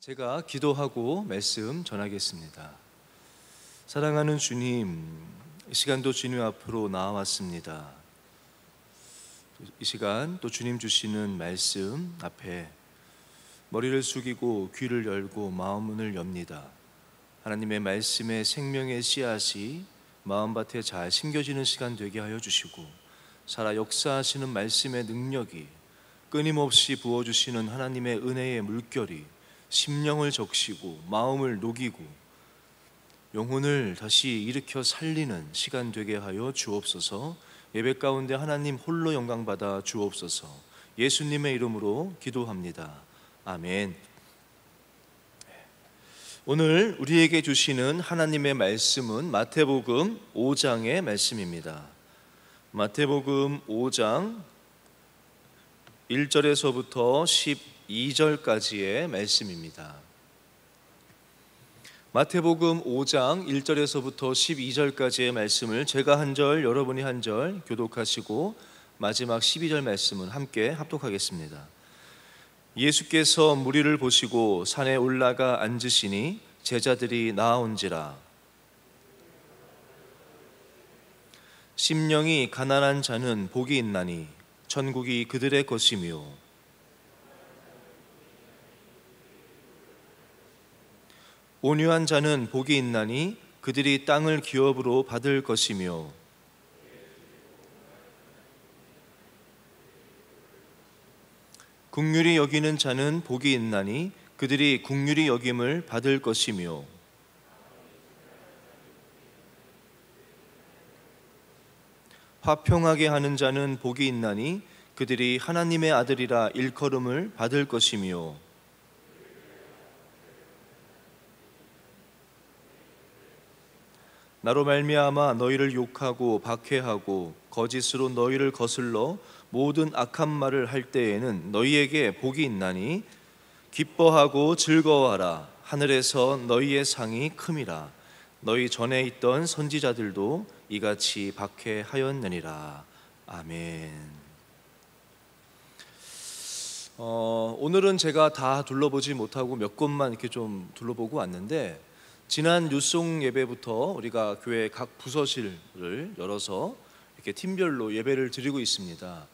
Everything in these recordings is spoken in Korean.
제가 기도하고 말씀 전하겠습니다. 사랑하는 주님, 이 시간도 주님 앞으로 나와왔습니다. 이 시간 또 주님 주시는 말씀 앞에 머리를 숙이고 귀를 열고 마음문을 엽니다. 하나님의 말씀에 생명의 씨앗이 마음밭에 잘 심겨지는 시간 되게 하여 주시고, 살아 역사하시는 말씀의 능력이 끊임없이 부어주시는 하나님의 은혜의 물결이 심령을 적시고 마음을 녹이고 영혼을 다시 일으켜 살리는 시간 되게 하여 주옵소서. 예배 가운데 하나님 홀로 영광 받아 주옵소서. 예수님의 이름으로 기도합니다. 아멘. 오늘 우리에게 주시는 하나님의 말씀은 마태복음 5장의 말씀입니다. 마태복음 5장 1절에서부터 12절까지의 말씀입니다. 마태복음 5장 1절에서부터 12절까지의 말씀을 제가 한 절, 여러분이 한 절 교독하시고 마지막 12절 말씀은 함께 합독하겠습니다. 예수께서 무리를 보시고 산에 올라가 앉으시니 제자들이 나아온지라. 심령이 가난한 자는 복이 있나니 천국이 그들의 것이며, 온유한 자는 복이 있나니 그들이 땅을 기업으로 받을 것이며, 긍휼히 여기는 자는 복이 있나니 그들이 긍휼히 여김을 받을 것이며, 화평하게 하는 자는 복이 있나니 그들이 하나님의 아들이라 일컬음을 받을 것이며, 나로 말미암아 너희를 욕하고 박해하고 거짓으로 너희를 거슬러 모든 악한 말을 할 때에는 너희에게 복이 있나니 기뻐하고 즐거워하라. 하늘에서 너희의 상이 큼이라. 너희 전에 있던 선지자들도 이같이 박해하였느니라. 아멘. 오늘은 제가 다 둘러보지 못하고 몇 곳만 이렇게 좀 둘러보고 왔는데, 지난 뉴송 예배부터 우리가 교회 각 부서실을 열어서 이렇게 팀별로 예배를 드리고 있습니다.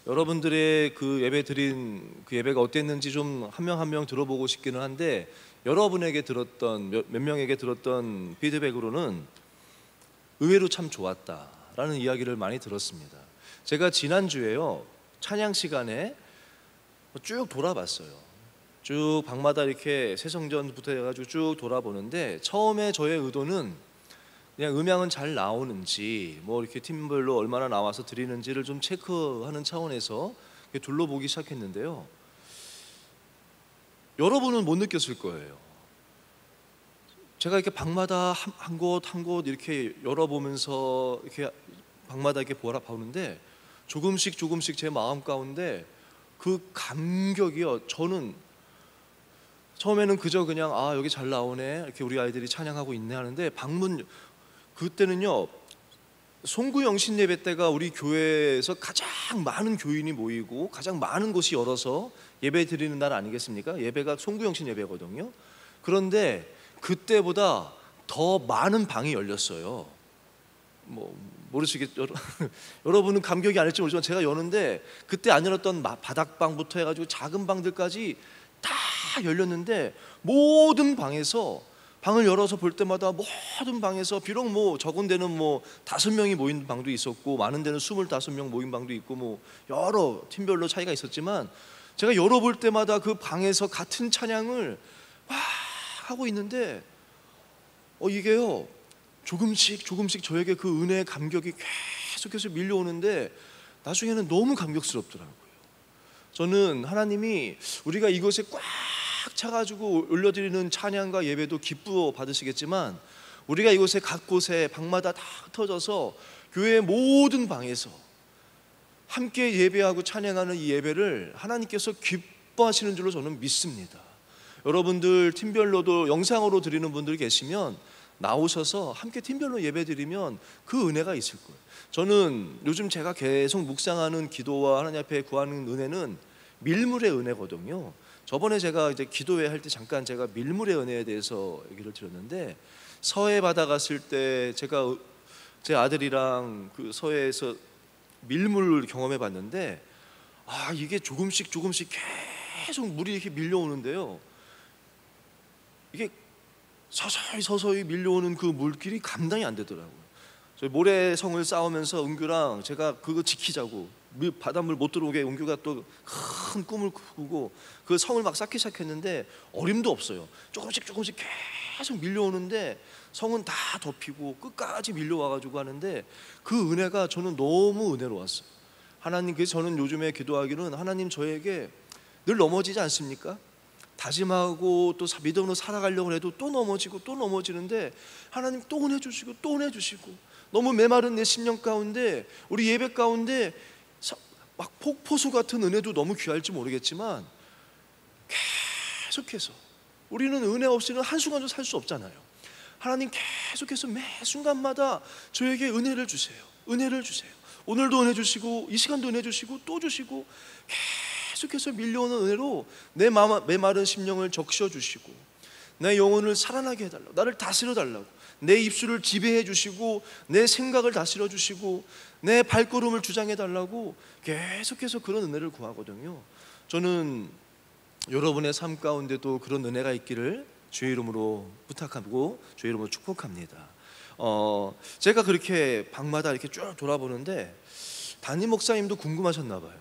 여러분들의 그 예배 드린 그 예배가 어땠는지 좀 한 명 한 명 들어보고 싶기는 한데, 여러분에게 들었던 몇 명에게 들었던 피드백으로는 의외로 참 좋았다라는 이야기를 많이 들었습니다. 제가 지난주에요, 찬양 시간에 쭉 돌아봤어요. 쭉 방마다 이렇게 새성전부터 해가지고 쭉 돌아보는데, 처음에 저의 의도는 그냥 음향은 잘 나오는지 뭐 이렇게 팀별로 얼마나 나와서 드리는지를 좀 체크하는 차원에서 둘러보기 시작했는데요, 여러분은 못 느꼈을 거예요. 제가 이렇게 방마다 한 곳 한 곳 이렇게 열어보면서 이렇게 방마다 이렇게 보는데 조금씩 제 마음 가운데 그 감격이요, 저는 처음에는 그저 그냥 여기 잘 나오네, 이렇게 우리 아이들이 찬양하고 있네 하는데, 그때는요, 송구영신 예배 때가 우리 교회에서 가장 많은 교인이 모이고 가장 많은 곳이 열어서 예배 드리는 날 아니겠습니까? 예배가 송구영신 예배거든요. 그런데 그때보다 더 많은 방이 열렸어요. 모르시겠죠? 여러분은 감격이 아닐지 모르지만 제가 여는데, 그때 안 열었던 바닥방부터 해가지고 작은 방들까지 다 열렸는데, 모든 방에서 방을 열어서 볼 때마다 모든 방에서, 비록 적은 데는 5명이 모인 방도 있었고 많은 데는 25명 모인 방도 있고 여러 팀별로 차이가 있었지만, 제가 열어볼 때마다 그 방에서 같은 찬양을 막 하고 있는데 이게요, 조금씩 저에게 그 은혜의 감격이 계속해서 밀려오는데 나중에는 너무 감격스럽더라고요. 저는 하나님이 우리가 이것에 꽉 차가지고 올려드리는 찬양과 예배도 기쁘어 받으시겠지만, 우리가 이곳에 각 곳에 방마다 다 흩어져서 교회의 모든 방에서 함께 예배하고 찬양하는 이 예배를 하나님께서 기뻐하시는 줄로 저는 믿습니다. 여러분들 팀별로도 영상으로 드리는 분들 계시면 나오셔서 함께 팀별로 예배 드리면 그 은혜가 있을 거예요. 저는 요즘 제가 계속 묵상하는 기도와 하나님 앞에 구하는 은혜는 밀물의 은혜거든요. 저번에 제가 이제 기도회 할 때 잠깐 제가 밀물의 은혜에 대해서 얘기를 드렸는데, 서해 바다 갔을 때 제가 제 아들이랑 그 서해에서 밀물을 경험해 봤는데, 이게 조금씩 계속 물이 이렇게 밀려오는데요, 이게 서서히 밀려오는 그 물길이 감당이 안 되더라고요. 저희 모래성을 쌓으면서 은규랑 제가 그거 지키자고, 바닷물 못 들어오게 은규가 또 큰 꿈을 꾸고 그 성을 막 쌓기 시작했는데 어림도 없어요. 조금씩 계속 밀려오는데 성은 다 덮이고 끝까지 밀려와가지고 하는데, 그 은혜가 저는 너무 은혜로웠어요. 하나님, 그래서 저는 요즘에 기도하기는, 하나님 저에게 늘 넘어지지 않습니까? 다짐하고 또 믿음으로 살아가려고 해도 또 넘어지고 또 넘어지는데, 하나님 또 은혜 주시고 또 은혜 주시고, 너무 메마른 내 심령 가운데, 우리 예배 가운데 막 폭포수 같은 은혜도 너무 귀할지 모르겠지만, 계속해서 우리는 은혜 없이는 한순간도 살 수 없잖아요. 하나님 계속해서 매 순간마다 저에게 은혜를 주세요. 은혜를 주세요. 오늘도 은혜 주시고, 이 시간도 은혜 주시고, 또 주시고, 계속해서 밀려오는 은혜로 내 메마른 심령을 적셔 주시고, 내 영혼을 살아나게 해달라고, 나를 다스려 달라고, 내 입술을 지배해 주시고, 내 생각을 다스려 주시고, 내 발걸음을 주장해 달라고 계속해서 그런 은혜를 구하거든요. 저는 여러분의 삶 가운데도 그런 은혜가 있기를 주의 이름으로 부탁하고 주의 이름으로 축복합니다. 제가 그렇게 방마다 이렇게 쭉 돌아보는데, 담임 목사님도 궁금하셨나 봐요.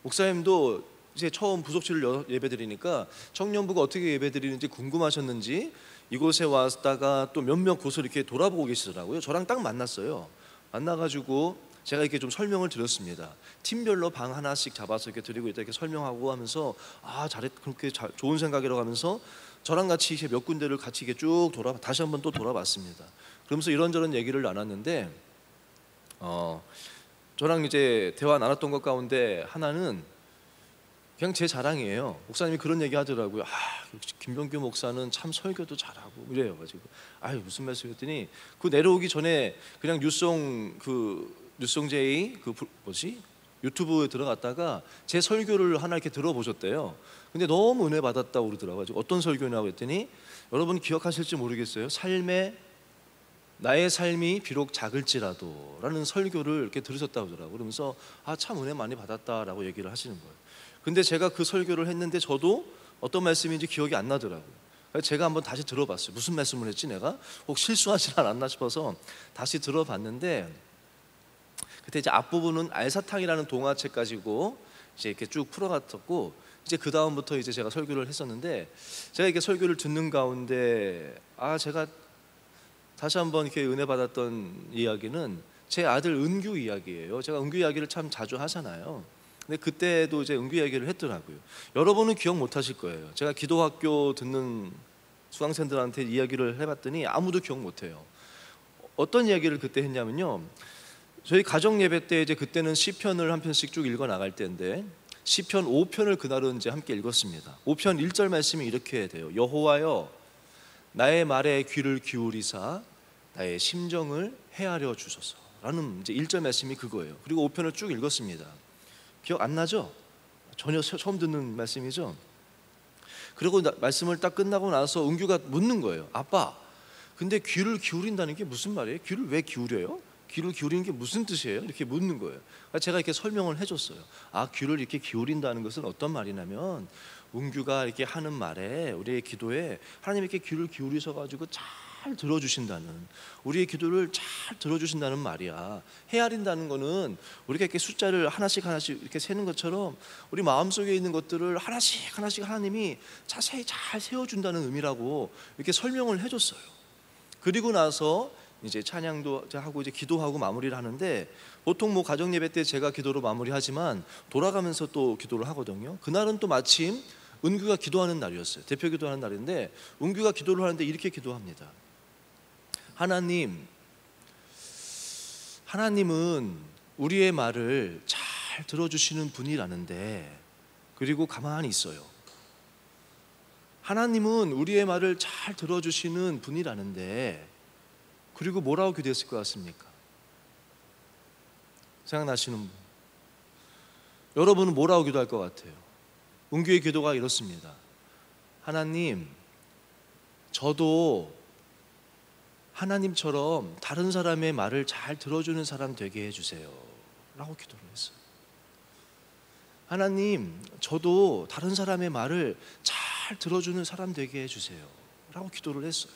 목사님도 이제 처음 부속실을 예배드리니까 청년부가 어떻게 예배드리는지 궁금하셨는지 이곳에 왔다가 또 몇몇 곳을 이렇게 돌아보고 계시더라고요. 저랑 딱 만났어요. 만나가지고 제가 이렇게 좀 설명을 드렸습니다. 팀별로 방 하나씩 잡아서 이렇게 드리고 있다, 이렇게 설명하고 하면서, 그렇게 좋은 생각이라고 하면서 저랑 같이 이렇게 몇 군데를 같이 이렇게 쭉 다시 한번 또 돌아봤습니다. 그러면서 이런저런 얘기를 나눴는데, 저랑 이제 대화 나눴던 것 가운데 하나는 그냥 제 자랑이에요. 목사님이 그런 얘기 하더라고요. 김병규 목사는 참 설교도 잘하고 이래요. 가지고 무슨 말씀이었더니, 그 내려오기 전에 그냥 뉴송제이 유튜브에 들어갔다가 제 설교를 하나 이렇게 들어보셨대요. 근데 너무 은혜 받았다고 그러더라고요. 어떤 설교냐고 했더니, 여러분 기억하실지 모르겠어요. 나의 삶이 비록 작을지라도 라는 설교를 이렇게 들으셨다고 하더라고요. 그러면서 참 은혜 많이 받았다라고 얘기를 하시는 거예요. 근데 제가 그 설교를 했는데 저도 어떤 말씀인지 기억이 안 나더라고요. 제가 한번 다시 들어봤어요. 무슨 말씀을 했지 내가? 혹 실수하진 않았나 싶어서 다시 들어봤는데, 그때 이제 앞부분은 알사탕이라는 동화책 가지고 이제 이렇게 쭉 풀어갔었고, 이제 그 다음부터 이제 제가 설교를 했었는데, 제가 이렇게 설교를 듣는 가운데 제가 다시 한번 이렇게 은혜 받았던 이야기는 제 아들 은규 이야기예요. 제가 은규 이야기를 참 자주 하잖아요. 근데 그때도 이제 은규 이야기를 했더라고요. 여러분은 기억 못 하실 거예요. 제가 기도학교 듣는 수강생들한테 이야기를 해봤더니 아무도 기억 못 해요. 어떤 이야기를 그때 했냐면요, 저희 가정 예배 때 이제 그때는 시편을 한 편씩 쭉 읽어 나갈 때인데, 시편 5편을 그날은 이제 함께 읽었습니다. 5편 1절 말씀이 이렇게 돼요. 여호와여, 나의 말에 귀를 기울이사 나의 심정을 헤아려 주소서라는 이제 1절 말씀이 그거예요. 그리고 5편을 쭉 읽었습니다. 기억 안 나죠? 전혀 처음 듣는 말씀이죠. 그리고 말씀을 딱 끝나고 나서 은규가 묻는 거예요. 아빠, 근데 귀를 기울인다는 게 무슨 말이에요? 귀를 왜 기울여요? 귀를 기울이는 게 무슨 뜻이에요? 이렇게 묻는 거예요. 제가 이렇게 설명을 해줬어요. 귀를 이렇게 기울인다는 것은 어떤 말이냐면, 은규가 이렇게 하는 말에, 우리의 기도에 하나님 이렇게 귀를 기울이셔가지고 잘 들어주신다는, 우리의 기도를 잘 들어주신다는 말이야. 헤아린다는 거는 우리가 이렇게 숫자를 하나씩 이렇게 세는 것처럼 우리 마음속에 있는 것들을 하나씩 하나님이 자세히 잘 세워준다는 의미라고 이렇게 설명을 해줬어요. 그리고 나서 이제 찬양도 하고 이제 기도하고 마무리를 하는데, 보통 가정 예배 때 제가 기도로 마무리하지만 돌아가면서 또 기도를 하거든요. 그날은 또 마침 은규가 기도하는 날이었어요. 대표 기도하는 날인데, 은규가 기도를 하는데 이렇게 기도합니다. 하나님은 우리의 말을 잘 들어주시는 분이라는데, 그리고 가만히 있어요. 하나님은 우리의 말을 잘 들어주시는 분이라는데, 그리고 뭐라고 기도했을 것 같습니까? 생각나시는 분? 여러분은 뭐라고 기도할 것 같아요? 은규의 기도가 이렇습니다. 하나님, 저도 하나님처럼 다른 사람의 말을 잘 들어주는 사람 되게 해주세요 라고 기도를 했어요. 하나님, 저도 다른 사람의 말을 잘 들어주는 사람 되게 해주세요 라고 기도를 했어요.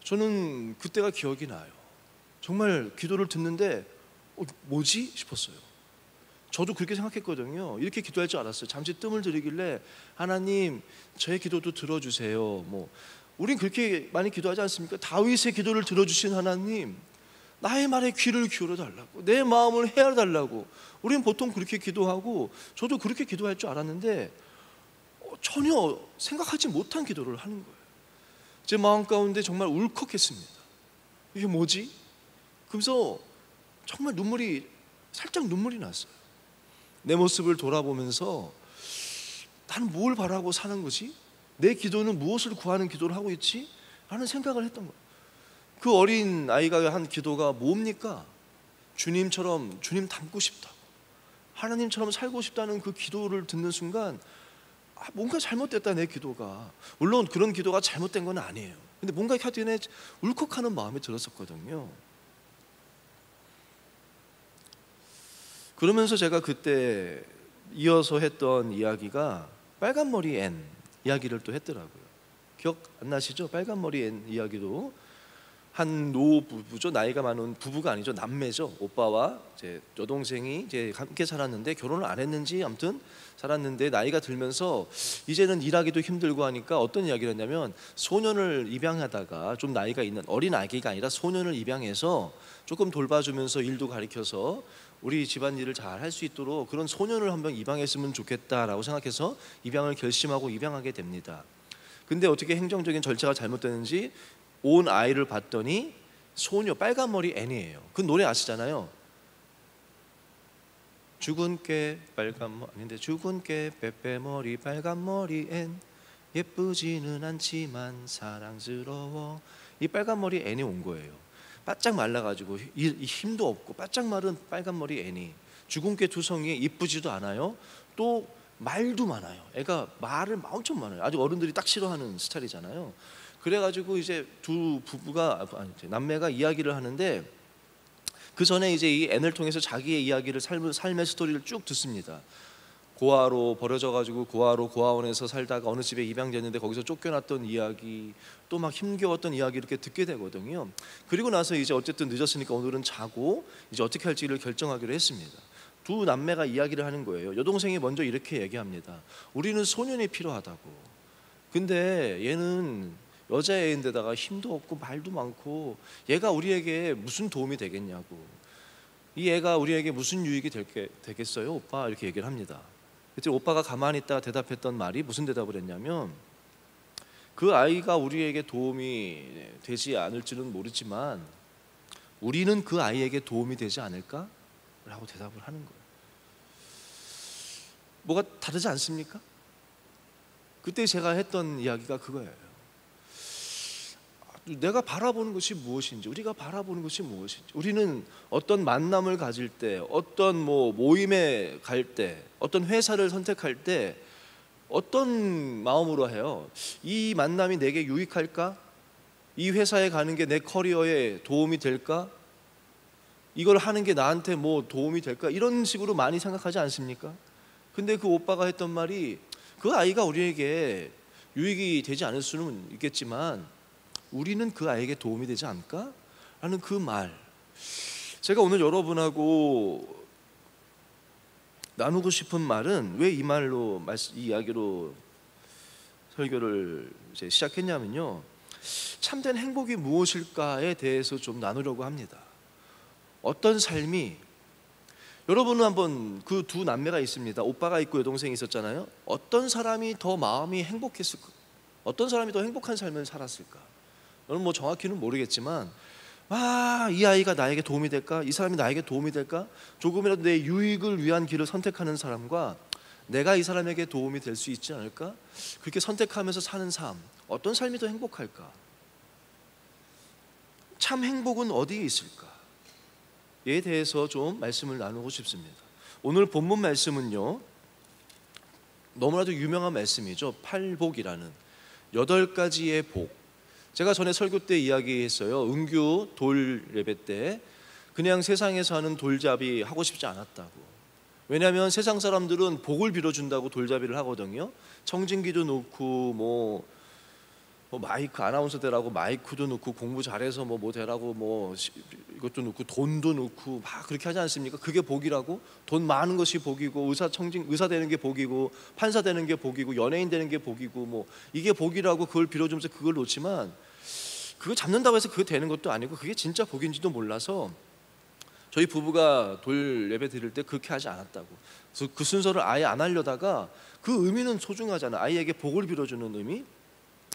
저는 그때가 기억이 나요. 정말 기도를 듣는데 뭐지? 싶었어요. 저도 그렇게 생각했거든요. 이렇게 기도할 줄 알았어요. 잠시 뜸을 들이길래 하나님, 저의 기도도 들어주세요. 우린 그렇게 많이 기도하지 않습니까? 다윗의 기도를 들어주신 하나님, 나의 말에 귀를 기울여 달라고, 내 마음을 헤아려 달라고. 우린 보통 그렇게 기도하고, 저도 그렇게 기도할 줄 알았는데 전혀 생각하지 못한 기도를 하는 거예요. 제 마음 가운데 정말 울컥했습니다. 이게 뭐지? 그래서 정말 살짝 눈물이 났어요. 내 모습을 돌아보면서 나는 뭘 바라고 사는 거지? 내 기도는 무엇을 구하는 기도를 하고 있지? 라는 생각을 했던 거예요. 그 어린 아이가 한 기도가 뭡니까? 주님처럼 주님 닮고 싶다고, 하나님처럼 살고 싶다는 그 기도를 듣는 순간 뭔가 잘못됐다, 내 기도가. 물론 그런 기도가 잘못된 건 아니에요. 근데 뭔가 하여튼에 울컥하는 마음이 들었었거든요. 그러면서 제가 그때 이어서 했던 이야기가 빨간머리 앤 이야기를 또 했더라고요. 기억 안 나시죠? 빨간머리 앤 이야기도 한 노부부죠. 나이가 많은 부부가 아니죠. 남매죠. 오빠와 제 여동생이 이제 함께 살았는데 결혼을 안 했는지 아무튼 살았는데 나이가 들면서 이제는 일하기도 힘들고 하니까 어떤 이야기를 했냐면, 소년을 입양하다가 좀 나이가 있는 어린 아기가 아니라 소년을 입양해서 조금 돌봐주면서 일도 가르쳐서 우리 집안일을 잘 할 수 있도록 그런 소년을 한번 입양했으면 좋겠다라고 생각해서 입양을 결심하고 입양하게 됩니다. 근데 어떻게 행정적인 절차가 잘못되는지 온 아이를 봤더니 소녀 빨간머리 앤이에요. 그 노래 아시잖아요. 죽은 깨 빨간머리 아닌데 죽은 깨 빼빼머리 빨간머리 앤 예쁘지는 않지만 사랑스러워. 이 빨간머리 앤이 온 거예요. 바짝 말라가지고 힘도 없고 바짝 마른 빨간머리 앤이 죽은 깨 투성이에 이쁘지도 않아요. 또 말도 많아요. 애가 말을 엄청 많아요. 아주 어른들이 딱 싫어하는 스타일이잖아요. 그래가지고 이제 두 부부가 남매가 이야기를 하는데, 그 전에 이제 이 앤을 통해서 자기의 이야기를 삶의 스토리를 쭉 듣습니다. 고아로 버려져가지고 고아원에서 살다가 어느 집에 입양됐는데 거기서 쫓겨났던 이야기, 또 막 힘겨웠던 이야기 이렇게 듣게 되거든요. 그리고 나서 이제 어쨌든 늦었으니까 오늘은 자고 이제 어떻게 할지를 결정하기로 했습니다. 두 남매가 이야기를 하는 거예요. 여동생이 먼저 이렇게 얘기합니다. 우리는 소년이 필요하다고. 근데 얘는 여자애인데다가 힘도 없고 말도 많고 얘가 우리에게 무슨 도움이 되겠냐고. 이 애가 우리에게 무슨 유익이 되겠어요 오빠? 이렇게 얘기를 합니다. 그때 오빠가 가만히 있다가 대답했던 말이 무슨 대답을 했냐면, 그 아이가 우리에게 도움이 되지 않을지는 모르지만 우리는 그 아이에게 도움이 되지 않을까? 라고 대답을 하는 거예요. 뭐가 다르지 않습니까? 그때 제가 했던 이야기가 그거예요. 내가 바라보는 것이 무엇인지, 우리가 바라보는 것이 무엇인지, 우리는 어떤 만남을 가질 때, 어떤 모임에 갈 때, 어떤 회사를 선택할 때 어떤 마음으로 해요? 이 만남이 내게 유익할까? 이 회사에 가는 게 내 커리어에 도움이 될까? 이걸 하는 게 나한테 뭐 도움이 될까? 이런 식으로 많이 생각하지 않습니까? 근데 그 오빠가 했던 말이, 그 아이가 우리에게 유익이 되지 않을 수는 있겠지만 우리는 그 아이에게 도움이 되지 않을까? 라는 그 말, 제가 오늘 여러분하고 나누고 싶은 말은 왜 이 말로 이 이야기로 설교를 이제 시작했냐면요, 참된 행복이 무엇일까에 대해서 좀 나누려고 합니다. 어떤 삶이, 여러분은 한번 그 두 남매가 있습니다. 오빠가 있고 여동생이 있었잖아요. 어떤 사람이 더 마음이 행복했을까? 어떤 사람이 더 행복한 삶을 살았을까? 저는 뭐 정확히는 모르겠지만 이 아이가 나에게 도움이 될까? 이 사람이 나에게 도움이 될까? 조금이라도 내 유익을 위한 길을 선택하는 사람과 내가 이 사람에게 도움이 될 수 있지 않을까? 그렇게 선택하면서 사는 삶, 어떤 삶이 더 행복할까? 참 행복은 어디에 있을까? 에 대해서 좀 말씀을 나누고 싶습니다. 오늘 본문 말씀은요, 너무나도 유명한 말씀이죠. 팔복이라는 8가지의 복. 제가 전에 설교 때 이야기했어요. 은규 돌 예배 때 그냥 세상에서 하는 돌잡이 하고 싶지 않았다고. 왜냐하면 세상 사람들은 복을 빌어준다고 돌잡이를 하거든요. 청진기도 놓고 뭐 마이크 아나운서 되라고 마이크도 놓고 공부 잘해서 뭐 되라고 뭐 이것도 놓고 돈도 놓고 막 그렇게 하지 않습니까? 그게 복이라고? 돈 많은 것이 복이고 의사 되는 게 복이고 판사 되는 게 복이고 연예인 되는 게 복이고 뭐 이게 복이라고 그걸 빌어주면서 그걸 놓지만 그거 잡는다고 해서 그거 되는 것도 아니고 그게 진짜 복인지도 몰라서 저희 부부가 돌 예배 드릴 때 그렇게 하지 않았다고. 그래서 그 순서를 아예 안 하려다가 그 의미는 소중하잖아. 아이에게 복을 빌어주는 의미.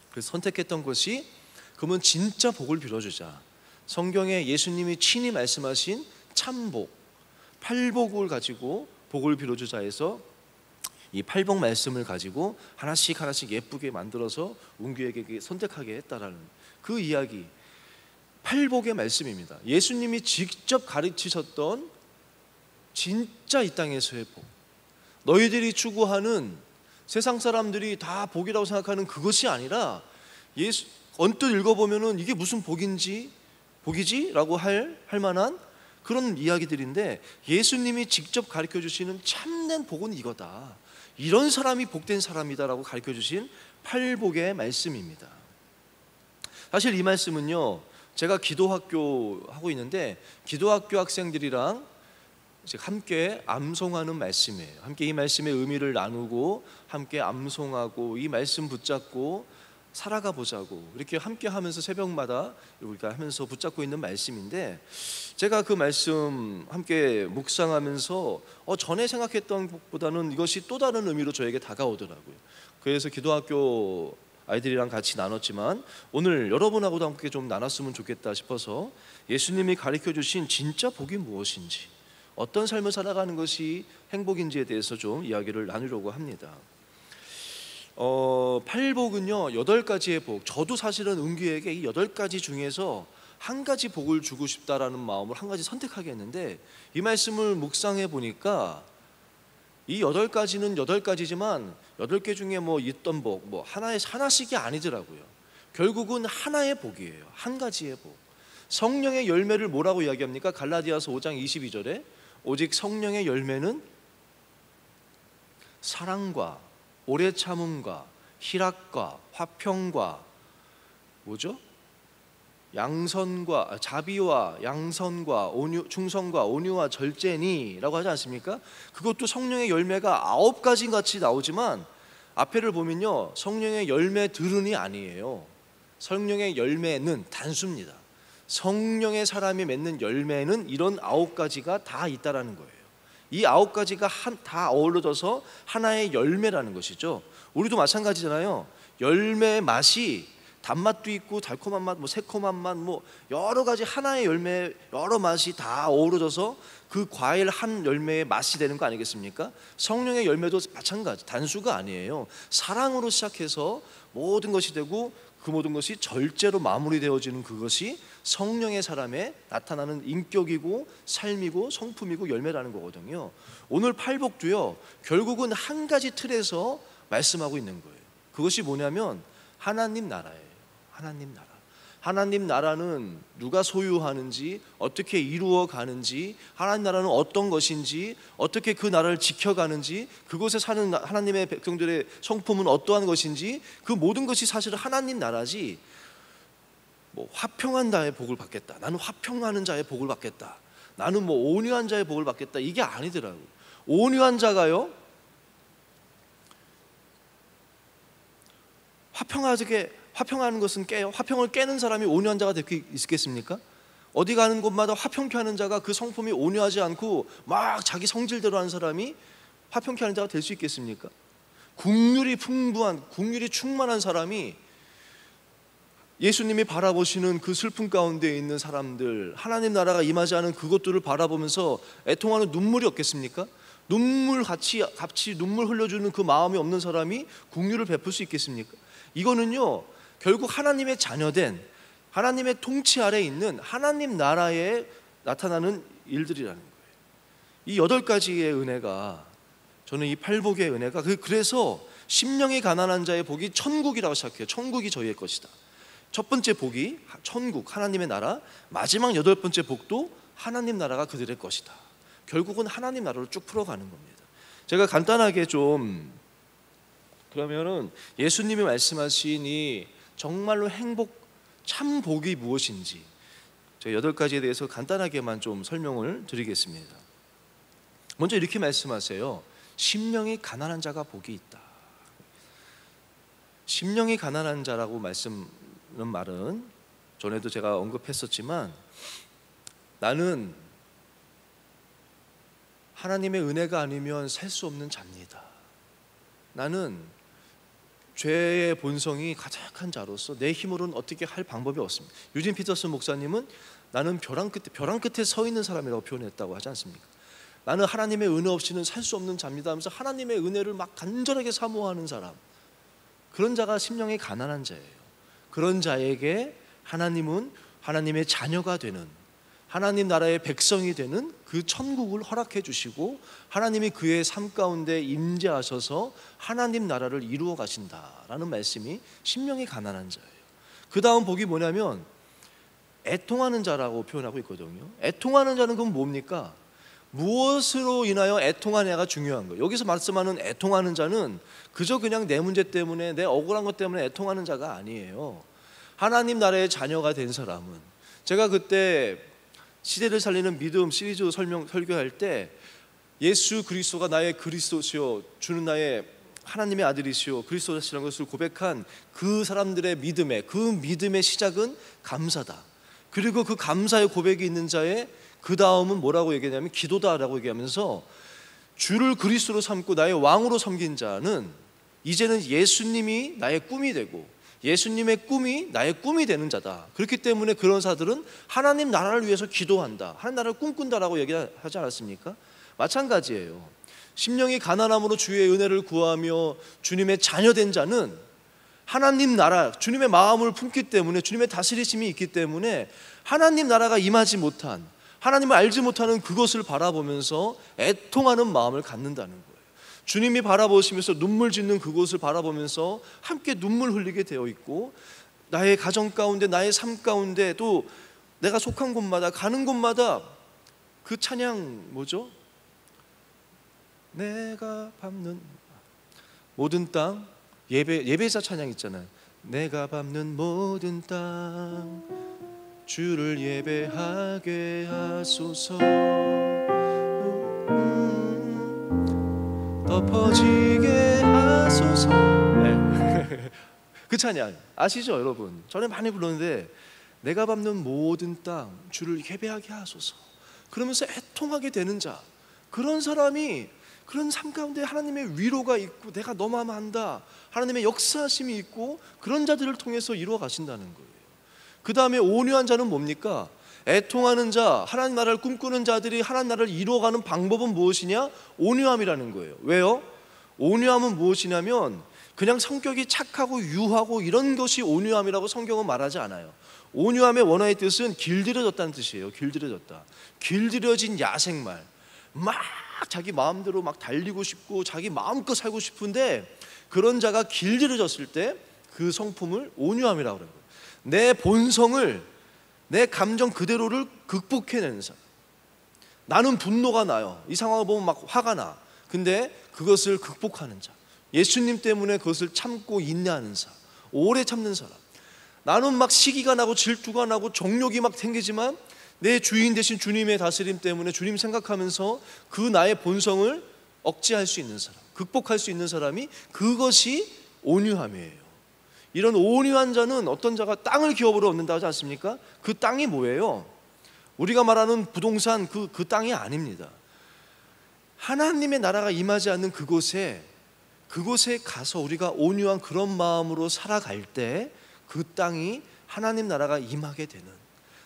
그래서 선택했던 것이 그러면 진짜 복을 빌어주자. 성경에 예수님이 친히 말씀하신 참복, 팔복을 가지고 복을 빌어주자 해서 이 팔복 말씀을 가지고 하나씩 하나씩 예쁘게 만들어서 은규에게 선택하게 했다라는 그 이야기, 팔복의 말씀입니다. 예수님이 직접 가르치셨던 진짜 이 땅에서의 복, 너희들이 추구하는 세상 사람들이 다 복이라고 생각하는 그것이 아니라 언뜻 읽어보면은 이게 무슨 복이지? 라고 할 만한 그런 이야기들인데 예수님이 직접 가르쳐 주시는 참된 복은 이거다. 이런 사람이 복된 사람이다라고 가르쳐 주신 팔복의 말씀입니다. 사실 이 말씀은요, 제가 기도학교 하고 있는데 기도학교 학생들이랑 함께 암송하는 말씀이에요. 함께 이 말씀의 의미를 나누고 함께 암송하고 이 말씀 붙잡고 살아가 보자고 이렇게 함께 하면서 새벽마다 우리가 하면서 붙잡고 있는 말씀인데 제가 그 말씀 함께 묵상하면서 전에 생각했던 것보다는 이것이 또 다른 의미로 저에게 다가오더라고요. 그래서 기도학교 아이들이랑 같이 나눴지만 오늘 여러분하고도 함께 좀 나눴으면 좋겠다 싶어서 예수님이 가르쳐 주신 진짜 복이 무엇인지, 어떤 삶을 살아가는 것이 행복인지에 대해서 좀 이야기를 나누려고 합니다. 팔복은요 8가지의 복. 저도 사실은 은규에게 이 8가지 중에서 한 가지 복을 주고 싶다라는 마음을 한 가지 선택하게 했는데 이 말씀을 묵상해 보니까 이 8가지는 8가지지만 8개 중에 뭐 있던 복 하나씩이 아니더라고요. 결국은 하나의 복이에요. 한 가지의 복. 성령의 열매를 뭐라고 이야기합니까? 갈라디아서 5장 22절에 오직 성령의 열매는 사랑과 오래 참음과 희락과 화평과 뭐죠? 양선과 자비와 양선과 온유, 충성과 온유와 절제니라고 하지 않습니까? 그것도 성령의 열매가 9가지 같이 나오지만 앞에를 보면요 성령의 열매들은이 아니에요. 성령의 열매는 단수입니다. 성령의 사람이 맺는 열매는 이런 9가지가 다 있다라는 거예요. 이 9가지가 다 어우러져서 하나의 열매라는 것이죠. 우리도 마찬가지잖아요. 열매의 맛이 단맛도 있고 달콤한 맛, 새콤한 맛, 여러 가지 하나의 열매 여러 맛이 다 어우러져서 그 과일 한 열매의 맛이 되는 거 아니겠습니까? 성령의 열매도 마찬가지, 단수가 아니에요. 사랑으로 시작해서 모든 것이 되고 그 모든 것이 절제로 마무리되어지는 그것이 성령의 사람에 나타나는 인격이고 삶이고 성품이고 열매라는 거거든요. 오늘 팔복도요 결국은 한 가지 틀에서 말씀하고 있는 거예요. 그것이 뭐냐면 하나님 나라예요. 하나님 나라. 하나님 나라는 누가 소유하는지, 어떻게 이루어 가는지, 하나님 나라는 어떤 것인지, 어떻게 그 나라를 지켜가는지, 그곳에 사는 하나님의 백성들의 성품은 어떠한 것인지, 그 모든 것이 사실은 하나님 나라지. 화평한 자의 복을 받겠다, 나는 화평하는 자의 복을 받겠다, 나는 온유한 자의 복을 받겠다, 이게 아니더라고요. 온유한 자가요 화평하는 것은 깨요. 화평을 깨는 사람이 온유한 자가 될 수 있겠습니까? 어디 가는 곳마다 화평케 하는 자가 그 성품이 온유하지 않고 막 자기 성질대로 하는 사람이 화평케 하는 자가 될 수 있겠습니까? 긍휼이 풍부한, 긍휼이 충만한 사람이 예수님이 바라보시는 그 슬픔 가운데 있는 사람들, 하나님 나라가 임하지 않은 그것들을 바라보면서 애통하는 눈물이 없겠습니까? 같이 눈물 흘려주는 그 마음이 없는 사람이 긍휼을 베풀 수 있겠습니까? 이거는요 결국 하나님의 자녀된, 하나님의 통치 아래에 있는 하나님 나라에 나타나는 일들이라는 거예요. 이 8가지의 은혜가 저는 이 팔복의 은혜가 그래서 심령이 가난한 자의 복이 천국이라고 시작해요. 천국이 저희의 것이다. 첫 번째 복이 천국, 하나님의 나라. 마지막 여덟 번째 복도 하나님 나라가 그들의 것이다. 결국은 하나님 나라로 쭉 풀어가는 겁니다. 제가 간단하게 좀 그러면은 예수님이 말씀하신 이 정말로 행복, 참 복이 무엇인지 제가 8가지에 대해서 간단하게만 좀 설명을 드리겠습니다. 먼저 이렇게 말씀하세요. 심령이 가난한 자가 복이 있다. 심령이 가난한 자라고 말씀하는 말은 전에도 제가 언급했었지만, 나는 하나님의 은혜가 아니면 살 수 없는 자입니다. 나는 죄의 본성이 가득한 자로서 내 힘으로는 어떻게 할 방법이 없습니다. 유진 피터슨 목사님은 나는 벼랑 끝에 서 있는 사람이라고 표현했다고 하지 않습니까? 나는 하나님의 은혜 없이는 살 수 없는 자입니다 하면서 하나님의 은혜를 막 간절하게 사모하는 사람, 그런 자가 심령이 가난한 자예요. 그런 자에게 하나님은 하나님의 자녀가 되는, 하나님 나라의 백성이 되는 그 천국을 허락해 주시고 하나님이 그의 삶 가운데 임재하셔서 하나님 나라를 이루어 가신다라는 말씀이 심령이 가난한 자예요. 그 다음 복이 뭐냐면 애통하는 자라고 표현하고 있거든요. 애통하는 자는 그건 뭡니까? 무엇으로 인하여 애통하냐가 중요한 거예요. 여기서 말씀하는 애통하는 자는 그저 그냥 내 문제 때문에, 내 억울한 것 때문에 애통하는 자가 아니에요. 하나님 나라의 자녀가 된 사람은, 제가 그때 시대를 살리는 믿음 시리즈 설교할 때 예수 그리스도가 나의 그리스도시요 주는 나의 하나님의 아들이시요 그리스도시라는 것을 고백한 그 사람들의 그 믿음의 시작은 감사다. 그리고 그 감사의 고백이 있는 자의 그 다음은 뭐라고 얘기하냐면 기도다라고 얘기하면서, 주를 그리스도로 삼고 나의 왕으로 섬긴 자는 이제는 예수님이 나의 꿈이 되고 예수님의 꿈이 나의 꿈이 되는 자다. 그렇기 때문에 그런 자들은 하나님 나라를 위해서 기도한다, 하나님 나라를 꿈꾼다라고 얘기하지 않았습니까? 마찬가지예요. 심령이 가난함으로 주의 은혜를 구하며 주님의 자녀된 자는 하나님 나라, 주님의 마음을 품기 때문에, 주님의 다스리심이 있기 때문에 하나님 나라가 임하지 못한, 하나님을 알지 못하는 그것을 바라보면서 애통하는 마음을 갖는다는 거예요. 주님이 바라보시면서 눈물 짓는 그곳을 바라보면서 함께 눈물 흘리게 되어 있고, 나의 가정 가운데, 나의 삶 가운데, 또 내가 속한 곳마다, 가는 곳마다 그 찬양 뭐죠? 내가 밟는 모든 땅, 예배자 찬양 있잖아요. 내가 밟는 모든 땅 주를 예배하게 하소서. 덮어지게 하소서. 네. 그 찬양 아시죠 여러분? 전에 많이 불렀는데, 내가 밟는 모든 땅 주를 예배하게 하소서. 그러면서 애통하게 되는 자, 그런 사람이 그런 삶 가운데 하나님의 위로가 있고, 내가 너무하면 한다, 하나님의 역사하심이 있고, 그런 자들을 통해서 이루어 가신다는 거예요. 그 다음에 온유한 자는 뭡니까? 애통하는 자, 하나님 나라를 꿈꾸는 자들이 하나님 나라를 이루어가는 방법은 무엇이냐? 온유함이라는 거예요. 왜요? 온유함은 무엇이냐면 그냥 성격이 착하고 유하고 이런 것이 온유함이라고 성경은 말하지 않아요. 온유함의 원어의 뜻은 길들여졌다는 뜻이에요. 길들여졌다. 길들여진 야생말, 막 자기 마음대로 막 달리고 싶고 자기 마음껏 살고 싶은데, 그런 자가 길들여졌을 때 그 성품을 온유함이라고 그래요. 내 본성을, 내 감정 그대로를 극복해내는 사람. 나는 분노가 나요. 이 상황을 보면 막 화가 나. 근데 그것을 극복하는 자, 예수님 때문에 그것을 참고 인내하는 사람, 오래 참는 사람. 나는 막 시기가 나고 질투가 나고 정욕이 막 생기지만 내 주인 되신 주님의 다스림 때문에 주님 생각하면서 그 나의 본성을 억제할 수 있는 사람, 극복할 수 있는 사람이, 그것이 온유함이에요. 이런 온유한 자는 어떤 자가 땅을 기업으로 얻는다고 하지 않습니까? 그 땅이 뭐예요? 우리가 말하는 부동산 그 땅이 아닙니다. 하나님의 나라가 임하지 않는 그곳에 가서 우리가 온유한 그런 마음으로 살아갈 때 그 땅이 하나님 나라가 임하게 되는,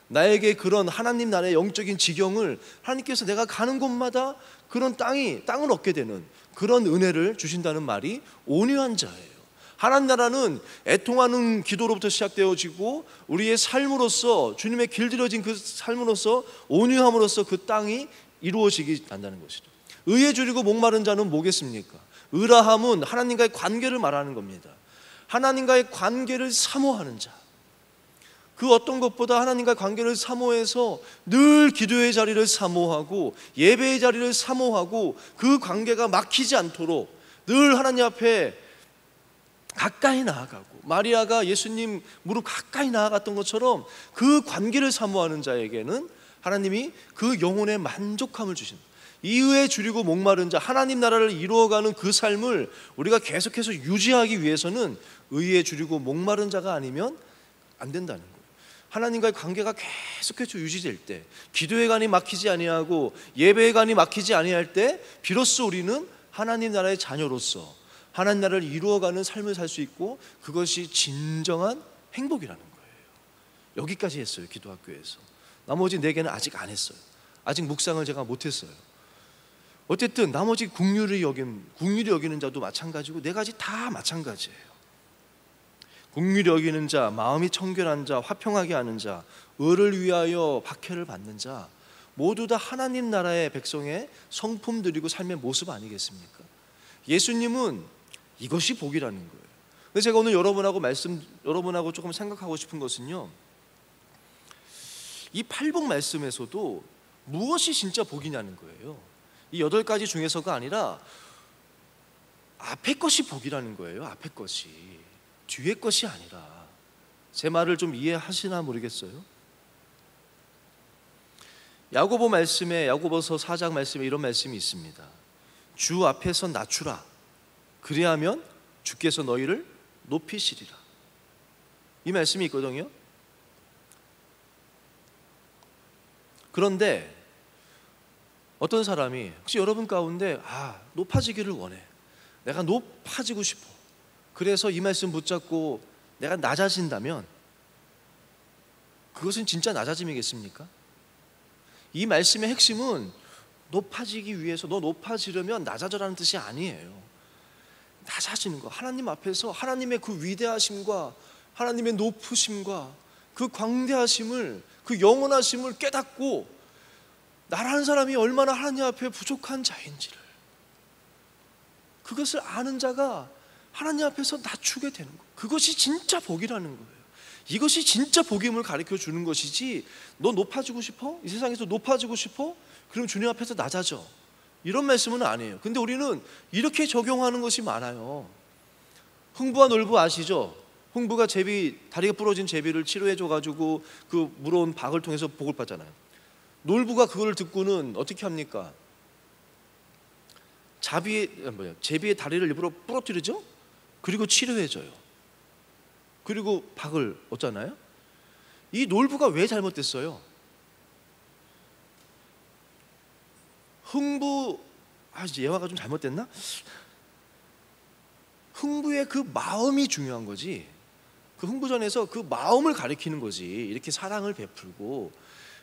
나에게 그런 하나님 나라의 영적인 지경을 하나님께서 내가 가는 곳마다 그런 땅을 얻게 되는 그런 은혜를 주신다는 말이 온유한 자예요. 하나님 나라는 애통하는 기도로부터 시작되어지고 우리의 삶으로서, 주님의 길들여진 그 삶으로서 온유함으로써 그 땅이 이루어지게 한다는 것이죠. 의에 줄이고 목마른 자는 뭐겠습니까? 의라함은 하나님과의 관계를 말하는 겁니다. 하나님과의 관계를 사모하는 자, 그 어떤 것보다 하나님과의 관계를 사모해서 늘 기도의 자리를 사모하고 예배의 자리를 사모하고 그 관계가 막히지 않도록 늘 하나님 앞에 가까이 나아가고, 마리아가 예수님 무릎 가까이 나아갔던 것처럼 그 관계를 사모하는 자에게는 하나님이 그 영혼의 만족함을 주신다. 이의에 줄이고 목마른 자, 하나님 나라를 이루어가는 그 삶을 우리가 계속해서 유지하기 위해서는 의에 줄이고 목마른 자가 아니면 안 된다는 거예요. 하나님과의 관계가 계속해서 유지될 때, 기도의 간이 막히지 아니하고 예배의 간이 막히지 아니할 때 비로소 우리는 하나님 나라의 자녀로서 하나님 나라를 이루어가는 삶을 살 수 있고, 그것이 진정한 행복이라는 거예요. 여기까지 했어요, 기도학교에서. 나머지 4개는 아직 안 했어요. 아직 묵상을 제가 못했어요. 어쨌든 나머지 긍휼히 여기는 자도 마찬가지고 4가지 다 마찬가지예요. 긍휼히 여기는 자, 마음이 청결한 자, 화평하게 하는 자, 의를 위하여 박해를 받는 자, 모두 다 하나님 나라의 백성의 성품들이고 삶의 모습 아니겠습니까? 예수님은 이것이 복이라는 거예요. 그래서 제가 오늘 여러분하고 조금 생각하고 싶은 것은요, 이 8복 말씀에서도 무엇이 진짜 복이냐는 거예요. 이 8가지 중에서가 아니라 앞에 것이 복이라는 거예요. 앞에 것이, 뒤에 것이 아니라. 제 말을 좀 이해하시나 모르겠어요. 야고보 말씀에, 야고보서 4장 말씀에 이런 말씀이 있습니다. 주 앞에서 낮추라. 그리하면 주께서 너희를 높이시리라. 이 말씀이 있거든요. 그런데 어떤 사람이 혹시 여러분 가운데 높아지기를 원해, 내가 높아지고 싶어, 그래서 이 말씀 붙잡고 내가 낮아진다면 그것은 진짜 낮아짐이겠습니까? 이 말씀의 핵심은 높아지기 위해서, 너 높아지려면 낮아져라는 뜻이 아니에요. 낮아지는 거, 하나님 앞에서 하나님의 그 위대하심과 하나님의 높으심과 그 광대하심을, 그 영원하심을 깨닫고 나라는 사람이 얼마나 하나님 앞에 부족한 자인지를, 그것을 아는 자가 하나님 앞에서 낮추게 되는 거, 그것이 진짜 복이라는 거예요. 이것이 진짜 복임을 가르쳐 주는 것이지, 너 높아지고 싶어? 이 세상에서 높아지고 싶어? 그럼 주님 앞에서 낮아져, 이런 말씀은 아니에요. 근데 우리는 이렇게 적용하는 것이 많아요. 흥부와 놀부 아시죠? 흥부가 다리가 부러진 제비를 치료해줘가지고 그 물어온 박을 통해서 복을 받잖아요. 놀부가 그걸 듣고는 어떻게 합니까? 제비의 다리를 일부러 부러뜨리죠? 그리고 치료해줘요. 그리고 박을 얻잖아요. 이 놀부가 왜 잘못됐어요? 예화가 좀 잘못됐나? 흥부의 그 마음이 중요한 거지. 그 흥부전에서 그 마음을 가리키는 거지. 이렇게 사랑을 베풀고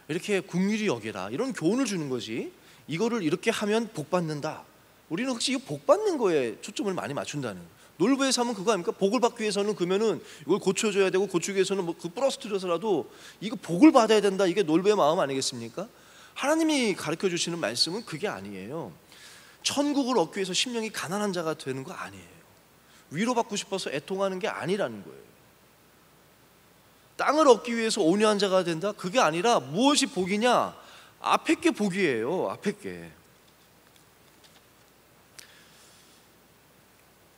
이렇게 긍휼히 여겨라, 이런 교훈을 주는 거지. 이거를 이렇게 하면 복 받는다. 우리는 혹시 이 복 받는 거에 초점을 많이 맞춘다는, 놀부의 삶은 그거 아닙니까? 복을 받기 위해서는 그러면은 이걸 고쳐줘야 되고, 고치기 위해서는 그 부러뜨려서라도 이거 복을 받아야 된다. 이게 놀부의 마음 아니겠습니까? 하나님이 가르쳐 주시는 말씀은 그게 아니에요. 천국을 얻기 위해서 심령이 가난한 자가 되는 거 아니에요. 위로받고 싶어서 애통하는 게 아니라는 거예요. 땅을 얻기 위해서 온유한 자가 된다? 그게 아니라 무엇이 복이냐? 앞에 게 복이에요. 앞에 게.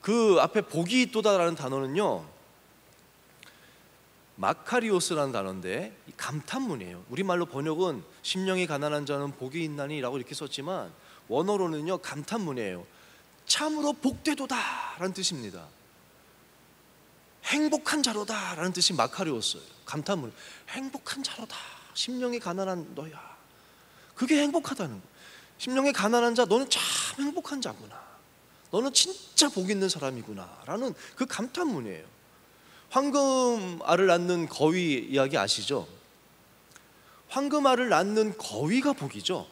그 앞에 복이 있도다라는 단어는요, 마카리오스라는 단어인데 감탄문이에요. 우리말로 번역은 심령이 가난한 자는 복이 있나니 라고 이렇게 썼지만 원어로는요 감탄문이에요. 참으로 복되도다 라는 뜻입니다. 행복한 자로다 라는 뜻이 마카리오스예요. 감탄문, 행복한 자로다, 심령이 가난한 너야, 그게 행복하다는 거예요. 심령이 가난한 자, 너는 참 행복한 자구나, 너는 진짜 복 있는 사람이구나 라는 그 감탄문이에요. 황금알을 낳는 거위 이야기 아시죠? 황금알을 낳는 거위가 복이죠.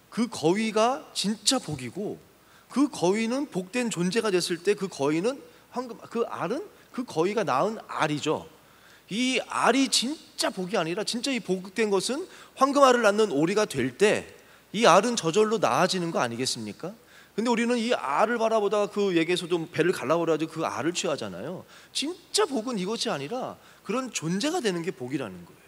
그 거위가 진짜 복이고, 그 거위는 복된 존재가 됐을 때 그 거위는 그 알은 그 거위가 낳은 알이죠. 이 알이 진짜 복이 아니라, 진짜 이 복된 것은 황금알을 낳는 오리가 될 때 이 알은 저절로 나아지는 거 아니겠습니까? 근데 우리는 이 알을 바라보다가 그 얘기에서도 배를 갈라버려가지고 그 알을 취하잖아요. 진짜 복은 이것이 아니라 그런 존재가 되는 게 복이라는 거예요.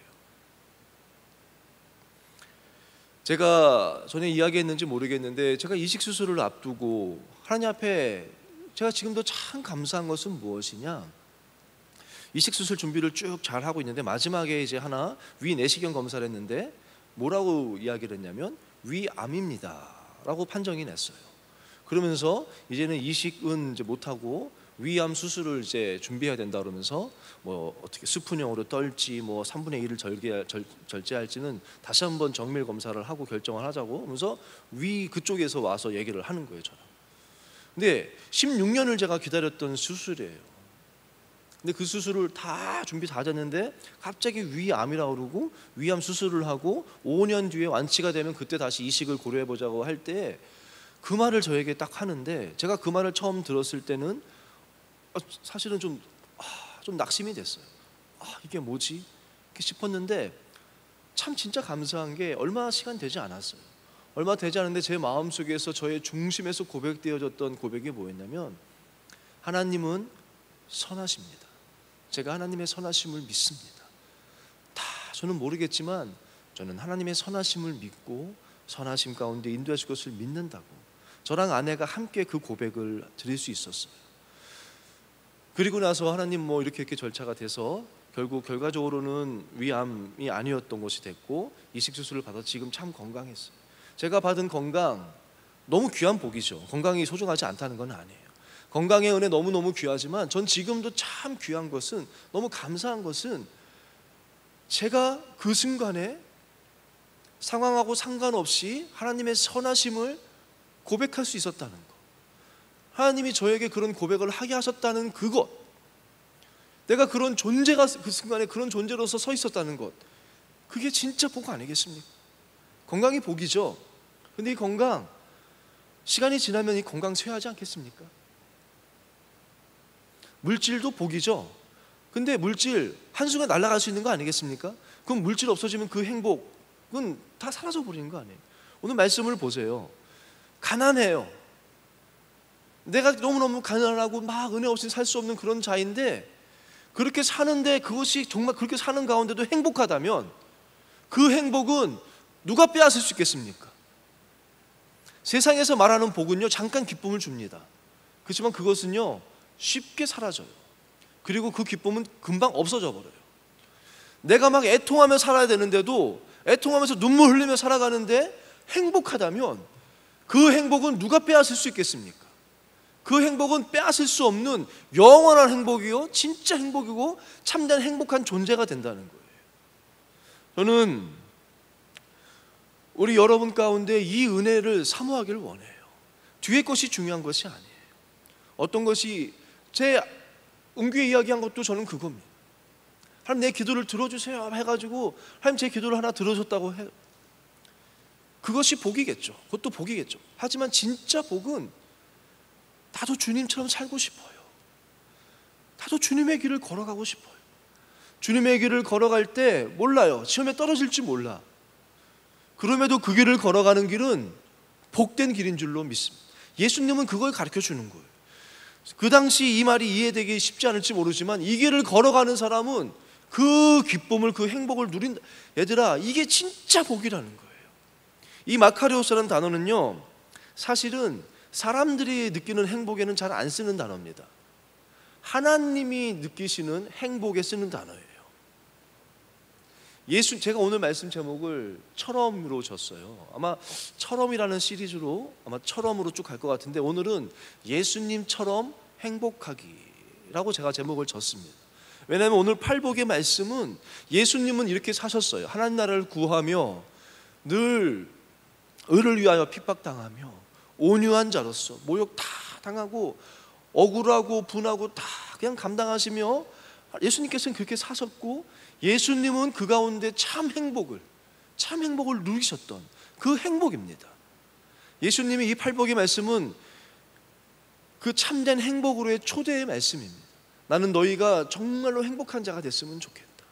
제가 전에 이야기했는지 모르겠는데, 제가 이식 수술을 앞두고 하나님 앞에 제가 지금도 참 감사한 것은 무엇이냐, 이식 수술 준비를 쭉 잘 하고 있는데 마지막에 이제 하나 위 내시경 검사를 했는데 뭐라고 이야기를 했냐면 위암입니다라고 판정이 났어요. 그러면서 이제는 이식은 이제 못하고 위암 수술을 이제 준비해야 된다 그러면서 뭐 어떻게 수분형으로 떨지 뭐 3분의 1을 절제할지는 다시 한번 정밀 검사를 하고 결정을 하자고 하면서 위 그쪽에서 와서 얘기를 하는 거예요, 저랑. 근데 16년을 제가 기다렸던 수술이에요. 근데 그 수술을 다 준비 다 됐는데 갑자기 위암이라고 그러고 위암 수술을 하고 5년 뒤에 완치가 되면 그때 다시 이식을 고려해 보자고 할 때 그 말을 저에게 딱 하는데, 제가 그 말을 처음 들었을 때는 사실은 좀 낙심이 됐어요. 이게 뭐지? 이렇게 싶었는데 참 진짜 감사한 게 얼마 시간 되지 않았어요. 얼마 되지 않은데 제 마음속에서 저의 중심에서 고백되어졌던 고백이 뭐였냐면, 하나님은 선하십니다. 제가 하나님의 선하심을 믿습니다. 저는 모르겠지만 저는 하나님의 선하심을 믿고 선하심 가운데 인도하실 것을 믿는다고 저랑 아내가 함께 그 고백을 드릴 수 있었어요. 그리고 나서 하나님 뭐 이렇게 절차가 돼서 결국 결과적으로는 위암이 아니었던 것이 됐고 이식 수술을 받아서 지금 참 건강했어요. 제가 받은 건강 너무 귀한 복이죠. 건강이 소중하지 않다는 건 아니에요. 건강의 은혜 너무너무 귀하지만 전 지금도 참 귀한 것은, 너무 감사한 것은 제가 그 순간에 상황하고 상관없이 하나님의 선하심을 고백할 수 있었다는 것, 하나님이 저에게 그런 고백을 하게 하셨다는 그것, 내가 그런 존재가 그 순간에 그런 존재로서 서 있었다는 것, 그게 진짜 복 아니겠습니까? 건강이 복이죠. 근데 이 건강, 시간이 지나면 이 건강 쇠하지 않겠습니까? 물질도 복이죠. 근데 물질 한순간 날아갈 수 있는 거 아니겠습니까? 그럼 물질 없어지면 그 행복은 다 사라져 버리는 거 아니에요? 오늘 말씀을 보세요. 가난해요. 내가 너무너무 가난하고 막 은혜 없이 살 수 없는 그런 자인데, 그렇게 사는데 그것이 정말 그렇게 사는 가운데도 행복하다면 그 행복은 누가 빼앗을 수 있겠습니까? 세상에서 말하는 복은요, 잠깐 기쁨을 줍니다. 그렇지만 그것은요 쉽게 사라져요. 그리고 그 기쁨은 금방 없어져 버려요. 내가 막 애통하며 살아야 되는데도 애통하면서 눈물 흘리며 살아가는데 행복하다면 그 행복은 누가 빼앗을 수 있겠습니까? 그 행복은 빼앗을 수 없는 영원한 행복이요, 진짜 행복이고 참된 행복한 존재가 된다는 거예요. 저는 우리 여러분 가운데 이 은혜를 사모하기를 원해요. 뒤에 것이 중요한 것이 아니에요. 어떤 것이, 제 은규에 이야기한 것도 저는 그겁니다. 하나님 내 기도를 들어주세요 해가지고 하나님 제 기도를 하나 들어줬다고 해요. 그것이 복이겠죠. 그것도 복이겠죠. 하지만 진짜 복은 나도 주님처럼 살고 싶어요. 나도 주님의 길을 걸어가고 싶어요. 주님의 길을 걸어갈 때 몰라요. 시험에 떨어질지 몰라. 그럼에도 그 길을 걸어가는 길은 복된 길인 줄로 믿습니다. 예수님은 그걸 가르쳐 주는 거예요. 그 당시 이 말이 이해되기 쉽지 않을지 모르지만 이 길을 걸어가는 사람은 그 기쁨을, 그 행복을 누린다. 얘들아, 이게 진짜 복이라는 거예요. 이 마카리오스라는 단어는요, 사실은 사람들이 느끼는 행복에는 잘 안 쓰는 단어입니다. 하나님이 느끼시는 행복에 쓰는 단어예요. 제가 오늘 말씀 제목을 철엄으로 졌어요. 아마 철엄이라는 시리즈로 아마 철엄으로 쭉 갈 것 같은데, 오늘은 예수님처럼 행복하기라고 제가 제목을 졌습니다. 왜냐하면 오늘 팔복의 말씀은 예수님은 이렇게 사셨어요. 하나님 나라를 구하며 늘 의를 위하여 핍박당하며 온유한 자로서 모욕 다 당하고 억울하고 분하고 다 그냥 감당하시며, 예수님께서는 그렇게 사셨고 예수님은 그 가운데 참 행복을 누리셨던 그 행복입니다. 예수님이 이 팔복의 말씀은 그 참된 행복으로의 초대의 말씀입니다. 나는 너희가 정말로 행복한 자가 됐으면 좋겠다.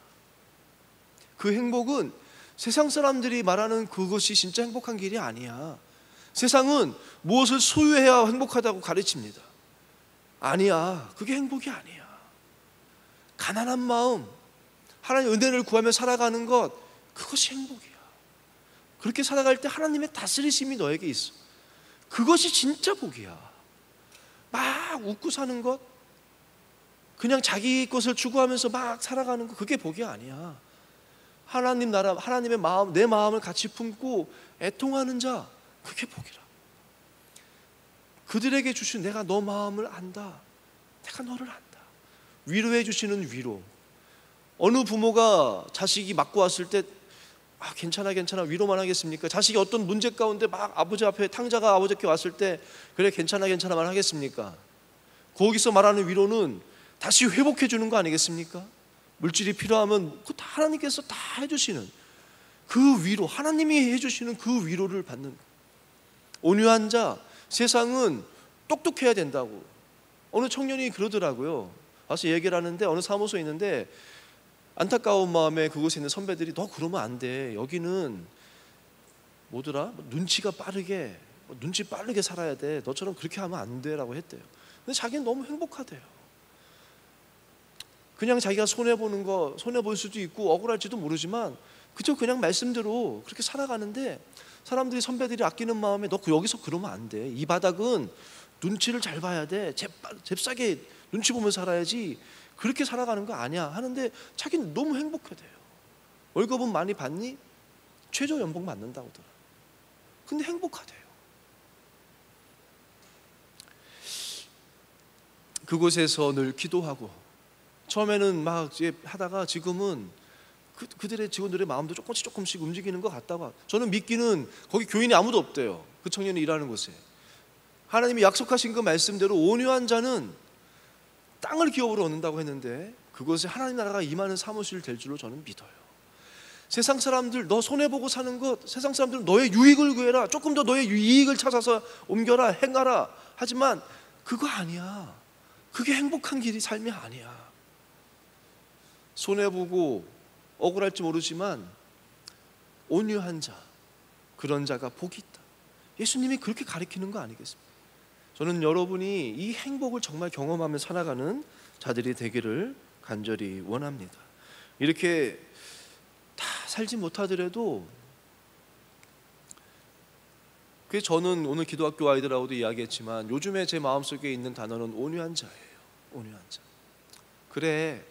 그 행복은 세상 사람들이 말하는 그것이 진짜 행복한 길이 아니야. 세상은 무엇을 소유해야 행복하다고 가르칩니다. 아니야. 그게 행복이 아니야. 가난한 마음, 하나님 은혜를 구하며 살아가는 것, 그것이 행복이야. 그렇게 살아갈 때 하나님의 다스리심이 너에게 있어. 그것이 진짜 복이야. 막 웃고 사는 것, 그냥 자기 것을 추구하면서 막 살아가는 것, 그게 복이 아니야. 하나님 나라, 하나님의 마음, 내 마음을 같이 품고 애통하는 자, 그게 복이라. 그들에게 주신 내가 너 마음을 안다. 내가 너를 안다. 위로해 주시는 위로. 어느 부모가 자식이 맞고 왔을 때 괜찮아 위로만 하겠습니까? 자식이 어떤 문제 가운데 막 아버지 앞에, 탕자가 아버지께 왔을 때 그래 괜찮아만 하겠습니까? 거기서 말하는 위로는 다시 회복해 주는 거 아니겠습니까? 물질이 필요하면 그거 다 하나님께서 다 해주시는 그 위로, 하나님이 해주시는 그 위로를 받는 거예요. 온유한 자, 세상은 똑똑해야 된다고 어느 청년이 그러더라고요. 와서 얘기를 하는데 어느 사무소에 있는데 안타까운 마음에 그곳에 있는 선배들이 너 그러면 안 돼. 여기는 뭐더라? 눈치가 빠르게, 눈치 빠르게 살아야 돼. 너처럼 그렇게 하면 안 돼라고 했대요. 근데 자기는 너무 행복하대요. 그냥 자기가 손해보는 거, 손해볼 수도 있고 억울할지도 모르지만 그저 그냥 말씀대로 그렇게 살아가는데 사람들이, 선배들이 아끼는 마음에 너 여기서 그러면 안 돼. 이 바닥은 눈치를 잘 봐야 돼. 잽싸게 눈치 보면서 살아야지. 그렇게 살아가는 거 아니야 하는데 자기는 너무 행복하대요. 월급은 많이 받니? 최저 연봉 받는다고 하더라. 근데 행복하대요. 그곳에서 늘 기도하고 처음에는 막 하다가 지금은 그들의 직원들의 마음도 조금씩 움직이는 것 같다고. 저는 믿기는 거기 교인이 아무도 없대요. 그 청년이 일하는 곳에. 하나님이 약속하신 그 말씀대로 온유한 자는 땅을 기업으로 얻는다고 했는데 그것에 하나님 나라가 임하는 사무실 될 줄로 저는 믿어요. 세상 사람들 너 손해보고 사는 것, 세상 사람들은 너의 유익을 구해라, 조금 더 너의 이익을 찾아서 옮겨라, 행하라 하지만 그거 아니야. 그게 행복한 길이, 삶이 아니야. 손해보고 억울할지 모르지만 온유한 자, 그런 자가 복이 있다. 예수님이 그렇게 가르치는 거 아니겠습니까? 저는 여러분이 이 행복을 정말 경험하며 살아가는 자들이 되기를 간절히 원합니다. 이렇게 다 살지 못하더라도, 그래서 저는 오늘 기도학교 아이들하고도 이야기했지만 요즘에 제 마음속에 있는 단어는 온유한 자예요. 온유한 자. 그래,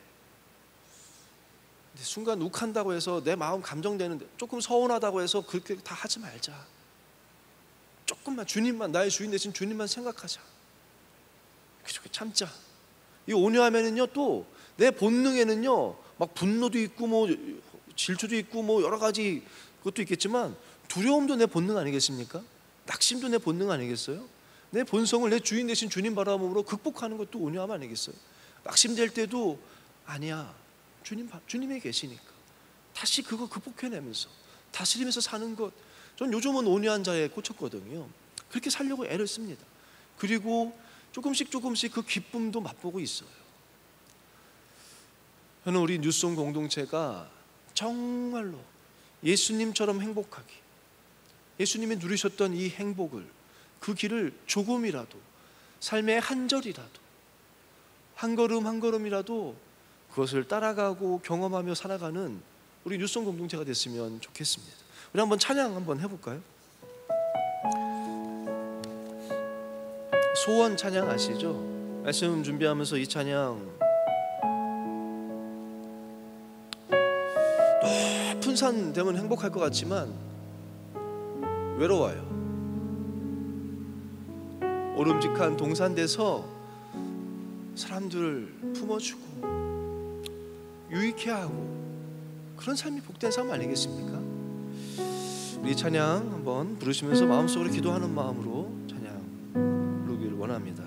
순간 욱한다고 해서 내 마음 감정되는데, 조금 서운하다고 해서 그렇게 다 하지 말자. 조금만, 주님만, 나의 주인 되신 주님만 생각하자. 그렇게 참자. 이 온유하면은요, 또 내 본능에는요 막 분노도 있고 뭐 질투도 있고 뭐 여러 가지 것도 있겠지만 두려움도 내 본능 아니겠습니까? 낙심도 내 본능 아니겠어요? 내 본성을 내 주인 되신 주님 바라봄으로 극복하는 것도 온유함 아니겠어요? 낙심될 때도 아니야, 주님이 계시니까 다시 그거 극복해내면서 다스리면서 사는 것, 전 요즘은 온유한 자에 꽂혔거든요. 그렇게 살려고 애를 씁니다. 그리고 조금씩 그 기쁨도 맛보고 있어요. 저는 우리 뉴송 공동체가 정말로 예수님처럼 행복하기, 예수님이 누리셨던 이 행복을, 그 길을 조금이라도, 삶의 한 절이라도, 한 걸음이라도 그것을 따라가고 경험하며 살아가는 우리 뉴송 공동체가 됐으면 좋겠습니다. 우리 한번 찬양 한번 해볼까요? 소원 찬양 아시죠? 말씀 준비하면서 이 찬양, 높은 산 되면 행복할 것 같지만 외로워요. 오름직한 동산 돼서 사람들을 품어주고 유익해 하고 그런 삶이 복된 삶 아니겠습니까? 우리 찬양 한번 부르시면서 마음속으로 기도하는 마음으로 찬양 부르기를 원합니다.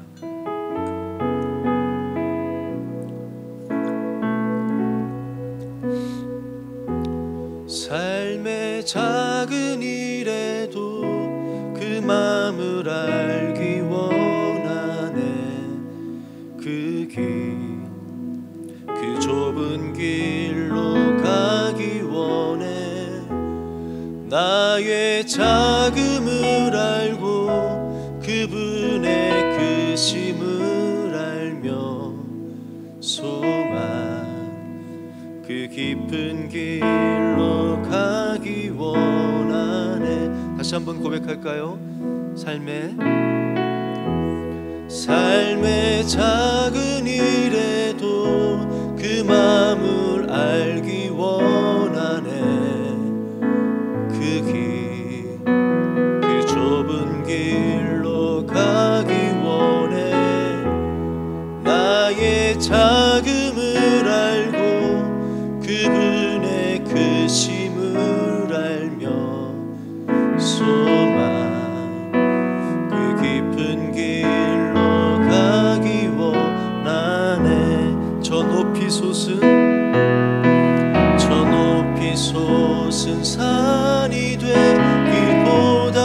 삶의 작은 일에도 그 마음을 알기 원하네. 그 좁은 길로 가기 원해. 나의 자금을 알고 그분의 크심을 알며 소망 그 깊은 길로 가기 원하네. 다시 한번 고백할까요? 삶의 작은 일에도 그 마음을 알기 원하네. 그 좁은 길로 가기 원해. 나의 자금을 알고 그분의 크심을 알며 소망 그 깊은 길로 가기 원하네. 저 높이 솟은 산이 되기보다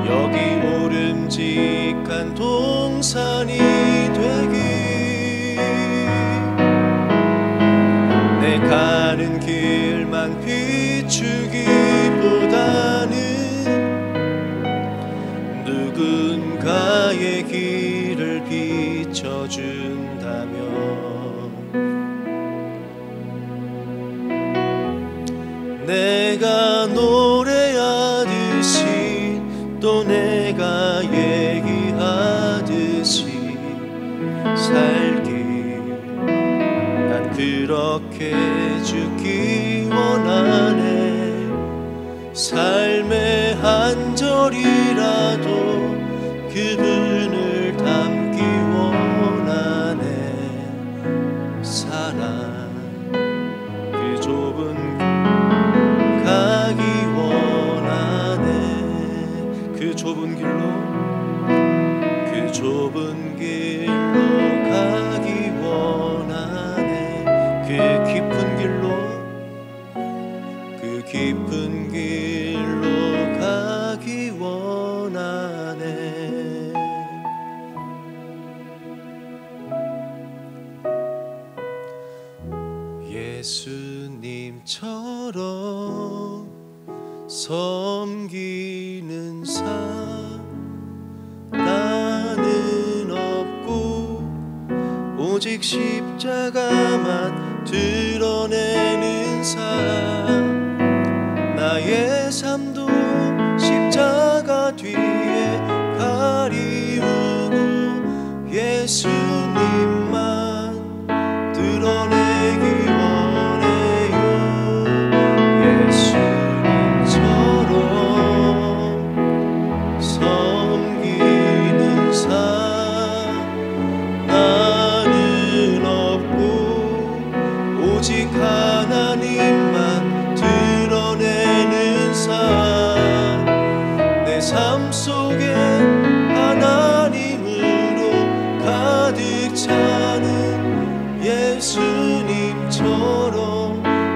여기 오름직한 동산이 되기. 내 가는 길만 비추기보다는 누군가의 길을 비춰준다면 내가 노래하듯이 또 내가 얘기하듯이 살길 난 그렇게 죽기 원하네. 삶의 한 절이라도 그분을 담기 원하네. 사랑 그 좁은 가기 원하네. 그 좁은 길로 가기 원하네. 그 깊은 길로 가기 원하네. 예수님처럼 섬기는 사 나는 없고 오직 십자가만 드러내는 사. 나의 삶도 십자가 뒤에 가리우고 예수님만 드러내기 원해요. 예수님처럼 섬기는 삶 나는 없고 오직 하나님만 드러내는 삶. 내 삶 속에 하나님으로 가득 차는 예수님처럼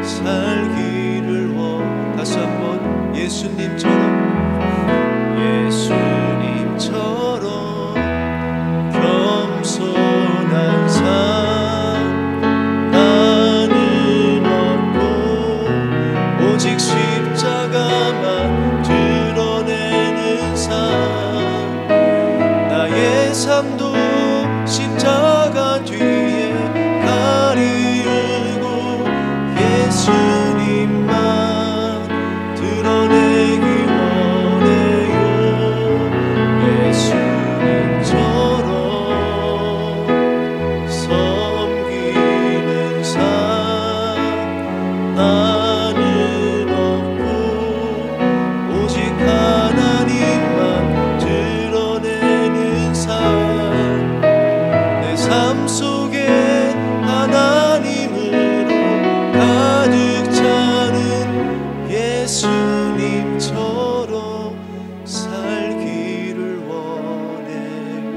살기를 다시 한번 예수님처럼 겸손한 삶 나는 없고 오직 십자가만 드러내는 삶. 나의 삶도 십자가 뒤에 가리우고 예수님만 드러내기 원해요. 예수님처럼 섬기는 삶 나는 없고 오직 하나님만 드러내는 삶. 내 삶 속에 하나님으로 가득 차는 예수님처럼 살기를 원해요.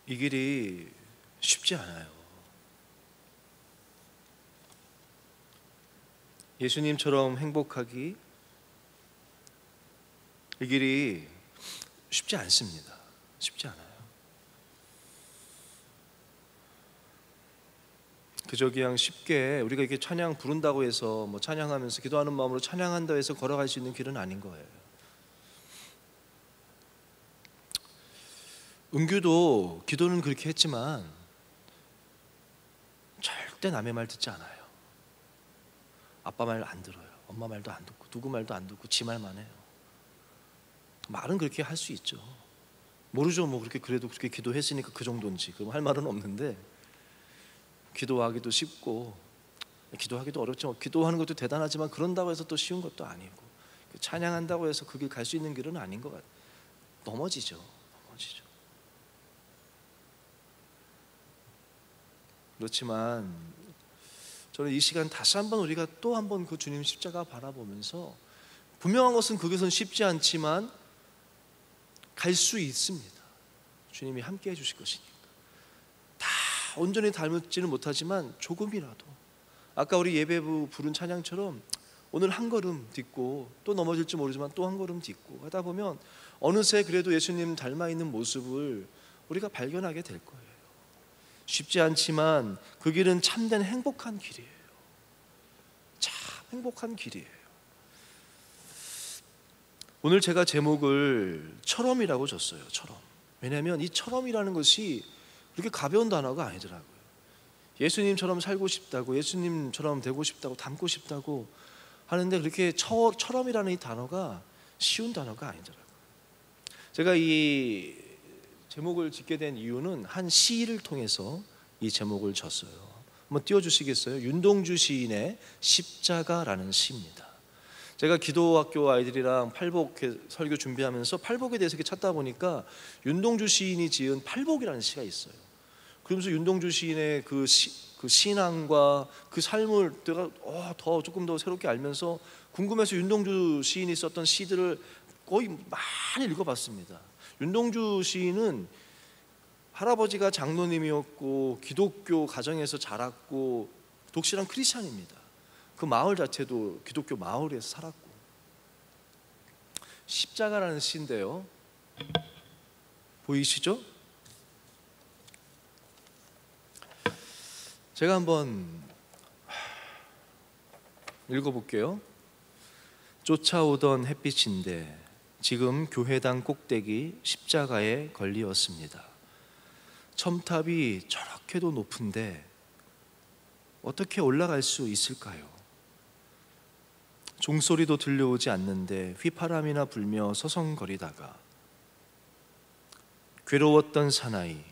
이 길이 쉽지 않아요. 예수님처럼 행복하기, 이 길이 쉽지 않습니다. 쉽지 않아요. 그저 그냥 쉽게 우리가 이렇게 찬양 부른다고 해서 뭐 찬양하면서 기도하는 마음으로 찬양한다고 해서 걸어갈 수 있는 길은 아닌 거예요. 은규도 기도는 그렇게 했지만 절대 남의 말 듣지 않아요. 아빠 말 안 들어요. 엄마 말도 안 듣고 누구 말도 안 듣고 지 말만 해요. 말은 그렇게 할 수 있죠. 모르죠. 뭐 그렇게 그래도 그렇게 기도했으니까 그 정도인지 그럼 할 말은 없는데, 기도하기도 쉽고 기도하기도 어렵죠. 기도하는 것도 대단하지만 그런다고 해서 또 쉬운 것도 아니고, 찬양한다고 해서 그 길 갈 수 있는 길은 아닌 것 같아요. 넘어지죠. 그렇지만 저는 이 시간 다시 한번 우리가 또 한번 그 주님 십자가 바라보면서, 분명한 것은 그것은 쉽지 않지만 갈 수 있습니다. 주님이 함께 해주실 것이니까. 다 온전히 닮지는 못하지만 조금이라도, 아까 우리 예배부 부른 찬양처럼 오늘 한 걸음 딛고, 또 넘어질지 모르지만 또 한 걸음 딛고 하다 보면 어느새 그래도 예수님 닮아있는 모습을 우리가 발견하게 될 거예요. 쉽지 않지만 그 길은 참된 행복한 길이에요. 참 행복한 길이에요. 오늘 제가 제목을 처럼이라고 줬어요. 처럼. 왜냐하면 이 처럼이라는 것이 그렇게 가벼운 단어가 아니더라고요. 예수님처럼 살고 싶다고, 예수님처럼 되고 싶다고, 닮고 싶다고 하는데, 그렇게 처럼이라는 이 단어가 쉬운 단어가 아니더라고요. 제가 이 제목을 짓게 된 이유는 한 시를 통해서 이 제목을 졌어요. 한번 띄워주시겠어요? 윤동주 시인의 십자가라는 시입니다. 제가 기도학교 아이들이랑 팔복 설교 준비하면서 팔복에 대해서 이렇게 찾다 보니까 윤동주 시인이 지은 팔복이라는 시가 있어요. 그러면서 윤동주 시인의 그 신앙과 그 삶을 내가 더 조금 더 새롭게 알면서 궁금해서 윤동주 시인이 썼던 시들을 거의 많이 읽어봤습니다. 윤동주 시인은 할아버지가 장로님이었고 기독교 가정에서 자랐고 독실한 크리스찬입니다. 그 마을 자체도 기독교 마을에서 살았고. 십자가라는 시인데요, 보이시죠? 제가 한번 읽어볼게요. 쫓아오던 햇빛인데 지금 교회당 꼭대기 십자가에 걸리었습니다. 첨탑이 저렇게도 높은데 어떻게 올라갈 수 있을까요? 종소리도 들려오지 않는데 휘파람이나 불며 서성거리다가 괴로웠던 사나이,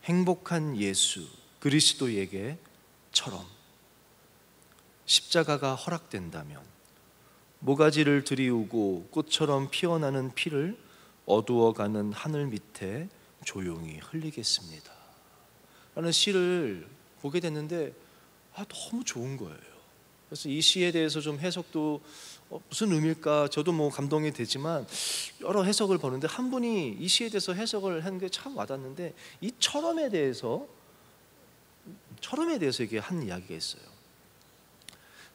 행복한 예수 그리스도에게처럼 십자가가 허락된다면 모가지를 들이우고 꽃처럼 피어나는 피를 어두워가는 하늘 밑에 조용히 흘리겠습니다 라는 시를 보게 됐는데 너무 좋은 거예요. 그래서 이 시에 대해서 좀 해석도 무슨 의미일까, 저도 뭐 감동이 되지만 여러 해석을 보는데 한 분이 이 시에 대해서 해석을 한 게 참 와닿는데, 이 처럼에 대해서 이게 한 이야기가 있어요.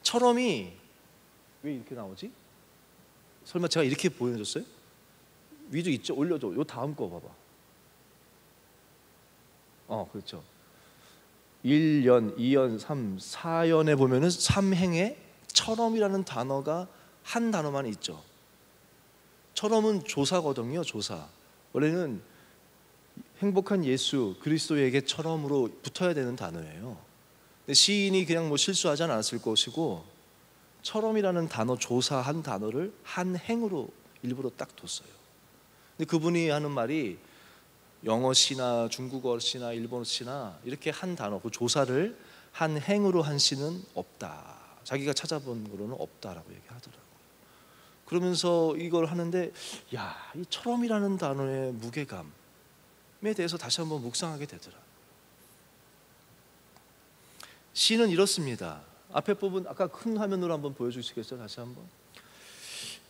처럼이 왜 이렇게 나오지? 설마 제가 이렇게 보여줬어요? 위도 있죠? 올려줘. 요 다음 거 봐봐. 그렇죠. 1년, 2년, 3, 4년에 보면은 삼행에 처럼이라는 단어가 한 단어만 있죠. 처럼은 조사거든요. 조사. 원래는 행복한 예수 그리스도에게처럼으로 붙어야 되는 단어예요. 근데 시인이 그냥 뭐 실수하지 않았을 것이고, 처럼이라는 단어, 조사 한 단어를 한 행으로 일부러 딱 뒀어요. 근데 그분이 하는 말이 영어 시나 중국어 시나 일본어 시나 이렇게 한 단어, 그 조사를 한 행으로 한 시는 없다. 자기가 찾아본 거로는 없다라고 얘기하더라고요. 그러면서 이걸 하는데, 이 처럼이라는 단어의 무게감에 대해서 다시 한번 묵상하게 되더라. 시는 이렇습니다. 앞에 부분 아까 큰 화면으로 한번 보여주시겠어요? 다시 한번.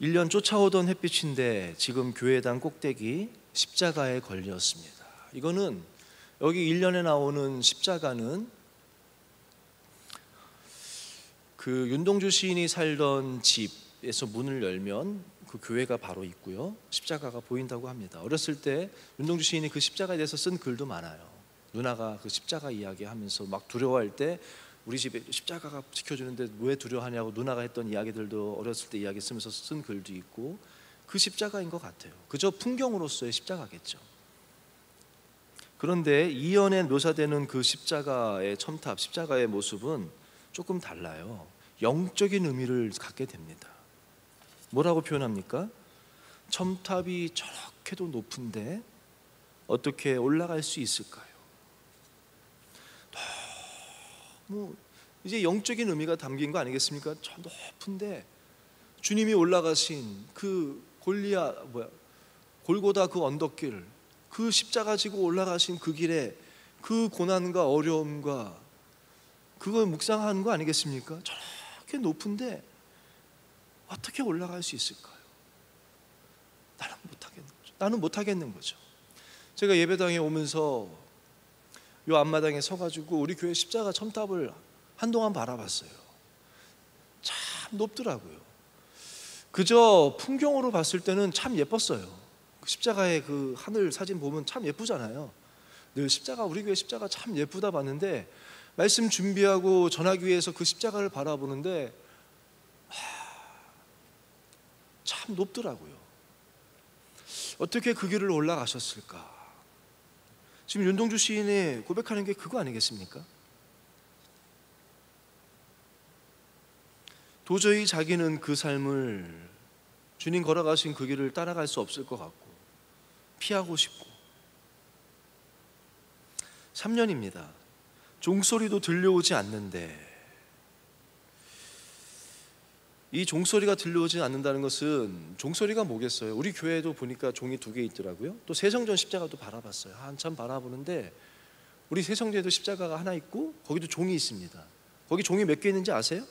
1년 쫓아오던 햇빛인데 지금 교회당 꼭대기 십자가에 걸렸습니다. 이거는 여기 1년에 나오는 십자가는 그 윤동주 시인이 살던 집에서 문을 열면 그 교회가 바로 있고요. 십자가가 보인다고 합니다. 어렸을 때 윤동주 시인이 그 십자가에 대해서 쓴 글도 많아요. 누나가 그 십자가 이야기하면서 막 두려워할 때 우리 집에 십자가가 지켜주는데 왜 두려워하냐고 누나가 했던 이야기들도 어렸을 때 이야기 쓰면서 쓴 글도 있고, 그 십자가인 것 같아요. 그저 풍경으로서의 십자가겠죠. 그런데 이연에 묘사되는 그 십자가의 첨탑, 십자가의 모습은 조금 달라요. 영적인 의미를 갖게 됩니다. 뭐라고 표현합니까? 첨탑이 저렇게도 높은데 어떻게 올라갈 수 있을까요? 너무 이제 영적인 의미가 담긴 거 아니겠습니까? 저 높은데 주님이 올라가신 그 골고다 그 언덕길, 그 십자가 지고 올라가신 그 길에 그 고난과 어려움과 그걸 묵상하는 거 아니겠습니까? 저렇게 높은데 어떻게 올라갈 수 있을까요? 나는 못하겠는 거죠. 제가 예배당에 오면서 요 앞마당에 서가지고 우리 교회 십자가 첨탑을 한동안 바라봤어요. 참 높더라고요. 그저 풍경으로 봤을 때는 참 예뻤어요. 그 십자가의 그 하늘 사진 보면 참 예쁘잖아요. 늘 십자가, 우리 교회 십자가 참 예쁘다 봤는데 말씀 준비하고 전하기 위해서 그 십자가를 바라보는데 참 높더라고요. 어떻게 그 길을 올라가셨을까? 지금 윤동주 시인이 고백하는 게 그거 아니겠습니까? 도저히 자기는 그 삶을, 주님 걸어가신 그 길을 따라갈 수 없을 것 같고 피하고 싶고. 3년입니다. 종소리도 들려오지 않는데, 이 종소리가 들려오지 않는다는 것은 종소리가 뭐겠어요? 우리 교회도 보니까 종이 2개 있더라고요. 또 세성전 십자가도 바라봤어요. 한참 바라보는데 우리 세성전에도 십자가가 하나 있고 거기도 종이 있습니다. 거기 종이 몇 개 있는지 아세요?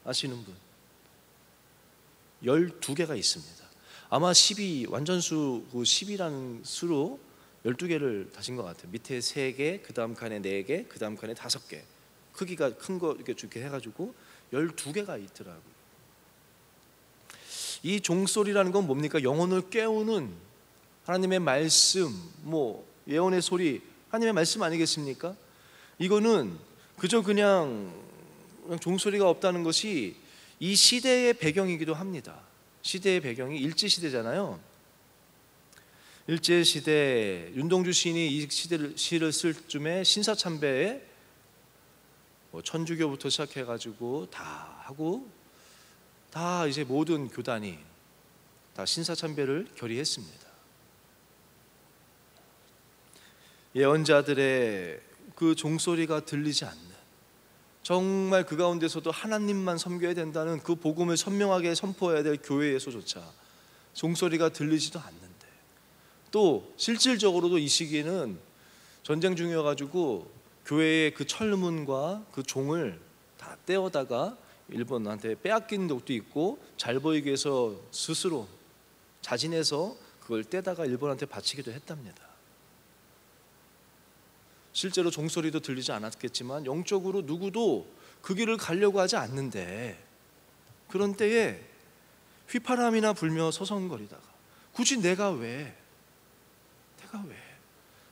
아시는 분? 12개가 있습니다. 아마 12, 완전수 그 10이라는 수로 12개를 다신 것 같아요. 밑에 3개, 그 다음 칸에 4개, 그 다음 칸에 5개. 크기가 큰 거 이렇게 이렇게 해가지고 12개가 있더라고요. 이 종소리라는 건 뭡니까? 영혼을 깨우는 하나님의 말씀, 예언의 소리, 하나님의 말씀 아니겠습니까? 이거는 그저 그냥 종소리가 없다는 것이 이 시대의 배경이기도 합니다. 시대의 배경이 일제시대잖아요. 일제시대, 윤동주 시인이 이 시를 쓸 쯤에 신사참배에 천주교부터 시작해가지고 다 하고 다 이제 모든 교단이 다 신사참배를 결의했습니다. 예언자들의 그 종소리가 들리지 않는, 정말 그 가운데서도 하나님만 섬겨야 된다는 그 복음을 선명하게 선포해야 될 교회에서조차 종소리가 들리지도 않는데, 또 실질적으로도 이 시기에는 전쟁 중이어가지고 교회의 그 철문과 그 종을 다 떼어다가 일본한테 빼앗긴 적도 있고, 잘 보이기 위해서 스스로 자진해서 그걸 떼다가 일본한테 바치기도 했답니다. 실제로 종소리도 들리지 않았겠지만 영적으로 누구도 그 길을 가려고 하지 않는데, 그런 때에 휘파람이나 불며 서성거리다가 굳이 내가 왜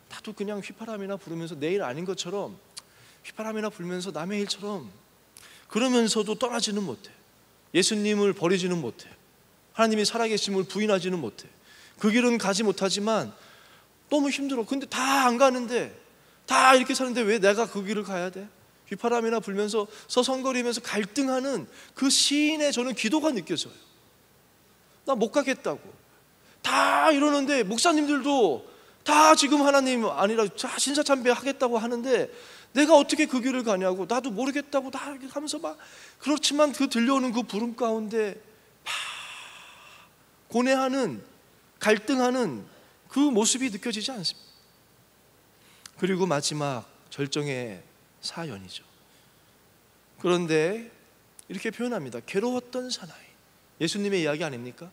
나도 그냥 휘파람이나 부르면서 내 일 아닌 것처럼 휘파람이나 불면서 남의 일처럼 그러면서도 떠나지는 못해. 예수님을 버리지는 못해. 하나님이 살아계심을 부인하지는 못해. 그 길은 가지 못하지만 너무 힘들어. 근데 다 안 가는데, 다 이렇게 사는데 왜 내가 그 길을 가야 돼? 휘파람이나 불면서 서성거리면서 갈등하는 그 시인의 저는 기도가 느껴져요. 나 못 가겠다고 다 이러는데, 목사님들도 다 지금 하나님 아니라 다 신사참배 하겠다고 하는데 내가 어떻게 그 길을 가냐고, 나도 모르겠다고 다 이렇게 하면서 막, 그렇지만 그 들려오는 그 부름 가운데 막 고뇌하는, 갈등하는 그 모습이 느껴지지 않습니다. 그리고 마지막 절정의 사연이죠. 그런데 이렇게 표현합니다. 괴로웠던 사나이. 예수님의 이야기 아닙니까?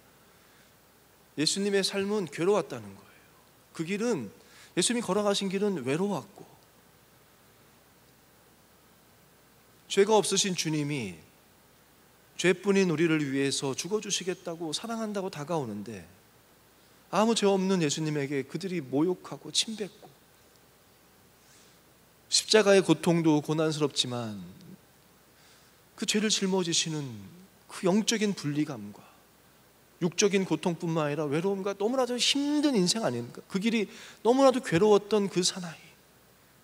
예수님의 삶은 괴로웠다는 거예요. 그 길은, 예수님이 걸어가신 길은 외로웠고, 죄가 없으신 주님이 죄뿐인 우리를 위해서 죽어주시겠다고 사랑한다고 다가오는데 아무 죄 없는 예수님에게 그들이 모욕하고 침뱉고 십자가의 고통도 고난스럽지만 그 죄를 짊어지시는 그 영적인 분리감과 육적인 고통뿐만 아니라 외로움과 너무나도 힘든 인생 아닙니까? 그 길이 너무나도 괴로웠던 그 사나이.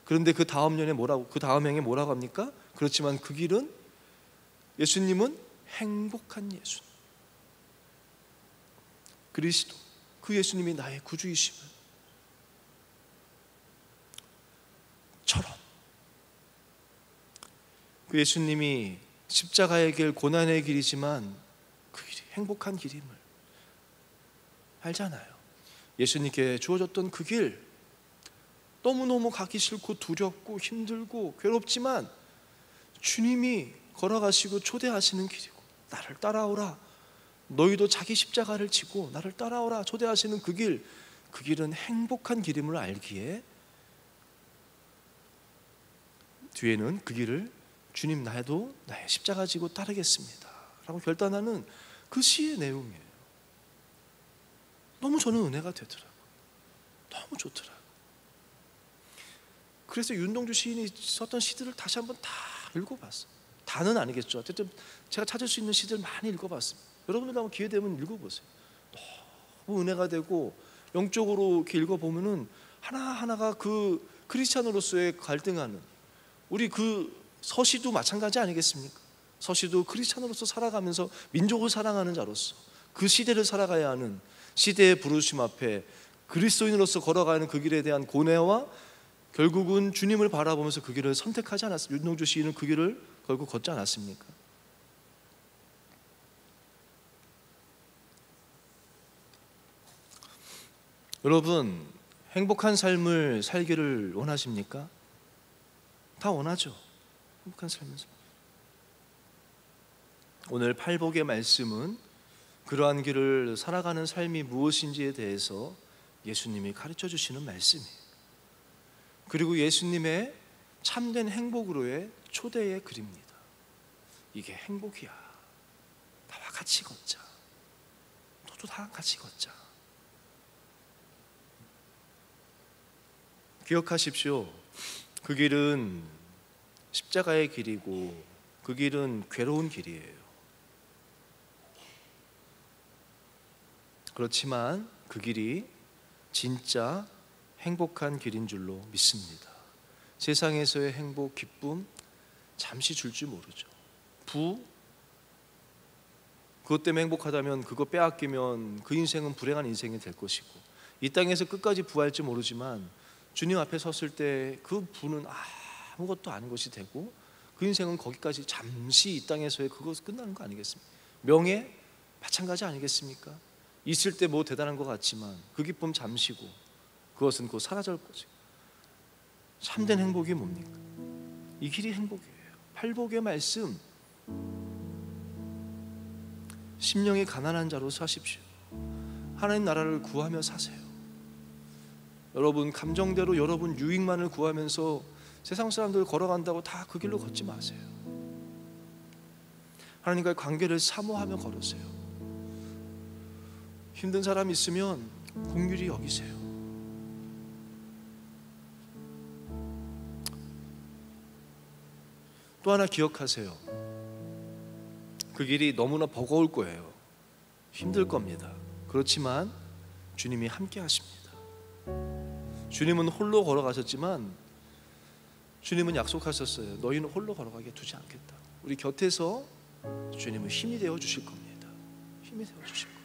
그런데 그 다음 년에 그 다음 행에 뭐라고 합니까? 그렇지만 그 길은 예수님은 행복한 예수님. 그리스도, 그 예수님이 나의 구주이심을 처럼 그 예수님이 십자가의 길, 고난의 길이지만 그 길이 행복한 길임을 알잖아요. 예수님께 주어졌던 그 길, 너무너무 가기 싫고 두렵고 힘들고 괴롭지만 주님이 걸어가시고 초대하시는 길이고, 나를 따라오라, 너희도 자기 십자가를 지고 나를 따라오라 초대하시는 그 길, 그 길은 행복한 길임을 알기에 뒤에는 그 길을 주님 나도 나의 십자가 지고 따르겠습니다 라고 결단하는 그 시의 내용이에요. 너무 저는 은혜가 되더라고요. 너무 좋더라고요. 그래서 윤동주 시인이 썼던 시들을 다시 한번 다 읽어봤어요. 다는 아니겠죠. 어쨌든 제가 찾을 수 있는 시들 많이 읽어봤습니다. 여러분들 한번 기회 되면 읽어보세요. 너무 은혜가 되고 영적으로 이렇게 읽어보면은 하나하나가 그 크리스찬으로서의 갈등하는, 우리 그 서시도 마찬가지 아니겠습니까? 서시도 크리스찬으로서 살아가면서 민족을 사랑하는 자로서 그 시대를 살아가야 하는 시대의 부르심 앞에 그리스도인으로서 걸어가는 그 길에 대한 고뇌와 결국은 주님을 바라보면서 그 길을 선택하지 않았습니까? 윤동주 시인은 그 길을 결국 걷지 않았습니까? 여러분, 행복한 삶을 살기를 원하십니까? 다 원하죠. 행복한 삶을. 오늘 팔복의 말씀은 그러한 길을 살아가는 삶이 무엇인지에 대해서 예수님이 가르쳐 주시는 말씀이에요. 그리고 예수님의 참된 행복으로의 초대의 글입니다. 이게 행복이야. 나와 같이 걷자. 너도 다 같이 걷자. 기억하십시오. 그 길은 십자가의 길이고 그 길은 괴로운 길이에요. 그렇지만 그 길이 진짜 행복한 길인 줄로 믿습니다. 세상에서의 행복, 기쁨 잠시 줄 줄 모르죠. 그것 때문에 행복하다면 그거 빼앗기면 그 인생은 불행한 인생이 될 것이고, 이 땅에서 끝까지 부할지 모르지만 주님 앞에 섰을 때 그 부는 아무것도 아닌 것이 되고 그 인생은 거기까지 잠시 이 땅에서의 그것이 끝나는 거 아니겠습니까? 명예 마찬가지 아니겠습니까? 있을 때 뭐 대단한 것 같지만 그 기쁨 잠시고 그것은 곧 사라질 거죠. 참된 행복이 뭡니까? 이 길이 행복이에요. 팔복의 말씀, 심령이 가난한 자로 사십시오. 하나님 나라를 구하며 사세요. 여러분 감정대로 여러분 유익만을 구하면서 세상 사람들 걸어간다고 다 그 길로 걷지 마세요. 하나님과의 관계를 사모하며 걸으세요. 힘든 사람 있으면 긍휼히 여기세요. 또 하나 기억하세요. 그 길이 너무나 버거울 거예요. 힘들 겁니다. 그렇지만 주님이 함께 하십니다. 주님은 홀로 걸어가셨지만 주님은 약속하셨어요. 너희는 홀로 걸어가게 두지 않겠다. 우리 곁에서 주님은 힘이 되어 주실 겁니다. 힘이 되어 주실 거예요.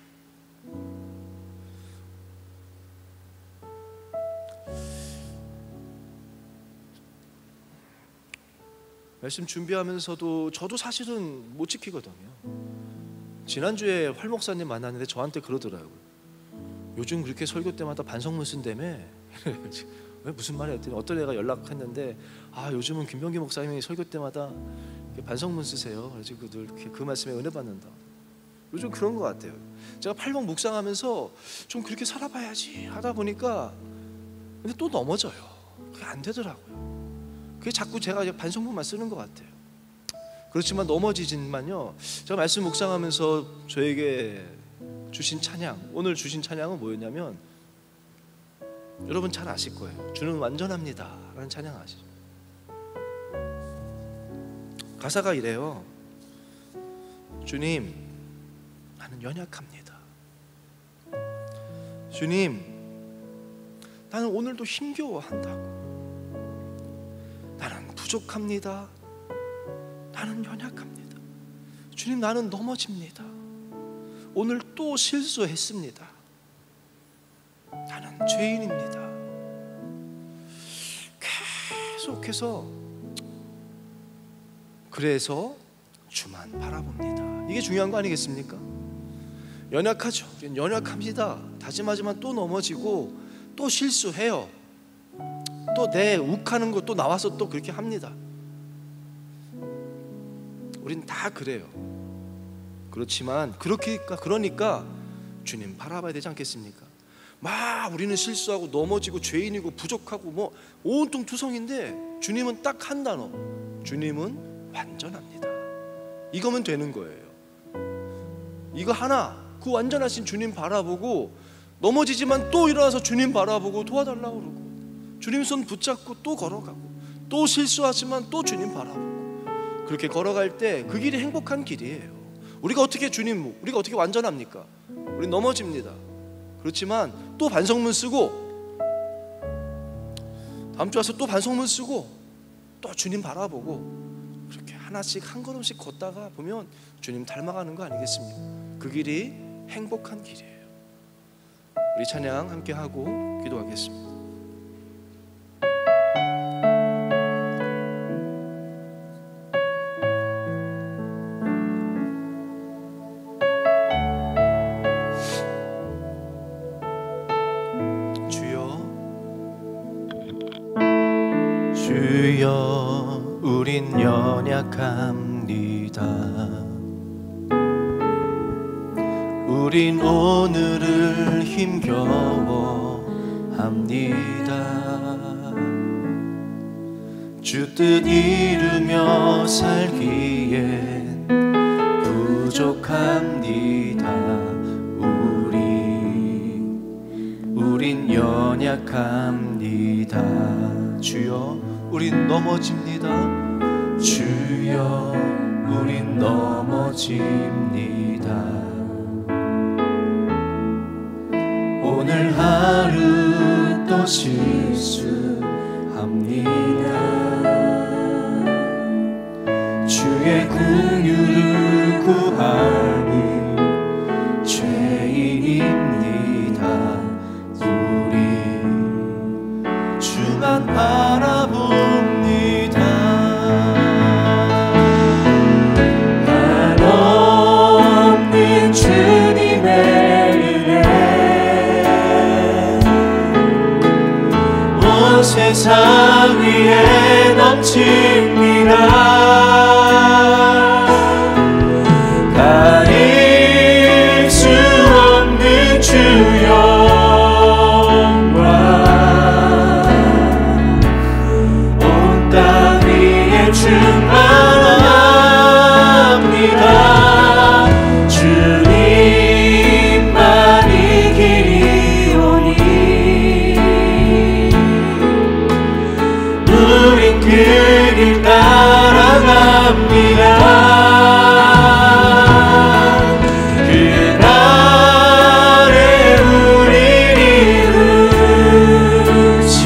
말씀 준비하면서도 저도 사실은 못 지키거든요. 지난주에 활 목사님 만났는데 저한테 그러더라고요. 요즘 그렇게 설교 때마다 반성문 쓴다며. 왜 무슨 말이야 했더니 어떤 애가 연락했는데 요즘은 김병기 목사님이 설교 때마다 반성문 쓰세요. 그래서 그 말씀에 은혜 받는다. 요즘 그런 것 같아요. 제가 팔복 묵상하면서 좀 그렇게 살아봐야지 하다 보니까 근데 또 넘어져요. 그게 안 되더라고요. 그게 자꾸 제가 반성문만 쓰는 것 같아요. 그렇지만 넘어지지만요, 제가 말씀 묵상하면서 저에게 주신 찬양, 오늘 주신 찬양은 뭐였냐면, 여러분 잘 아실 거예요. 주는 완전합니다 라는 찬양 아시죠? 가사가 이래요. 주님, 나는 연약합니다. 주님, 나는 오늘도 힘겨워한다고. 나는 부족합니다. 나는 연약합니다. 주님, 나는 넘어집니다. 오늘 또 실수했습니다. 나는 죄인입니다. 계속해서 그래서 주만 바라봅니다. 이게 중요한 거 아니겠습니까? 연약하죠. 우리는 연약합니다. 다짐하지만 또 넘어지고 또 실수해요. 또 내 욱하는 거 또 나와서 또 그렇게 합니다. 우린 다 그래요. 그렇지만 그러니까 주님 바라봐야 되지 않겠습니까? 막 우리는 실수하고 넘어지고 죄인이고 부족하고 뭐 온통 투성인데, 주님은 딱 한 단어, 주님은 완전합니다. 이거면 되는 거예요. 이거 하나, 그 완전하신 주님 바라보고, 넘어지지만 또 일어나서 주님 바라보고 도와달라고 그러고, 주님 손 붙잡고 또 걸어가고, 또 실수하지만 또 주님 바라보고, 그렇게 걸어갈 때 그 길이 행복한 길이에요. 우리가 어떻게 완전합니까? 우리 넘어집니다. 그렇지만 또 반성문 쓰고, 다음 주 와서 또 반성문 쓰고, 또 주님 바라보고, 그렇게 하나씩 한 걸음씩 걷다가 보면 주님 닮아가는 거 아니겠습니까? 그 길이 행복한 길이에요. 우리 찬양 함께 하고 기도하겠습니다. 주여, 우린 연약합니다. 우린 오늘을 힘겨워합니다. 주 뜻 이루며 살기엔 부족합니다. 우린 연약합니다. 주여, 우린 넘어집니다. 주여, 우린 넘어집니다. 오늘 하루 또 실수합니다. 주의 긍휼을 구하니 죄인입니다. 우리 주만 바라봅니다. 한없는 주님의 은혜 온 세상 위에 넘칩니다. 가릴 수 없는 주여 충만합니다. 주님만이 길이오니 우린 그 길 따라갑니다. 그날에 우린 이루지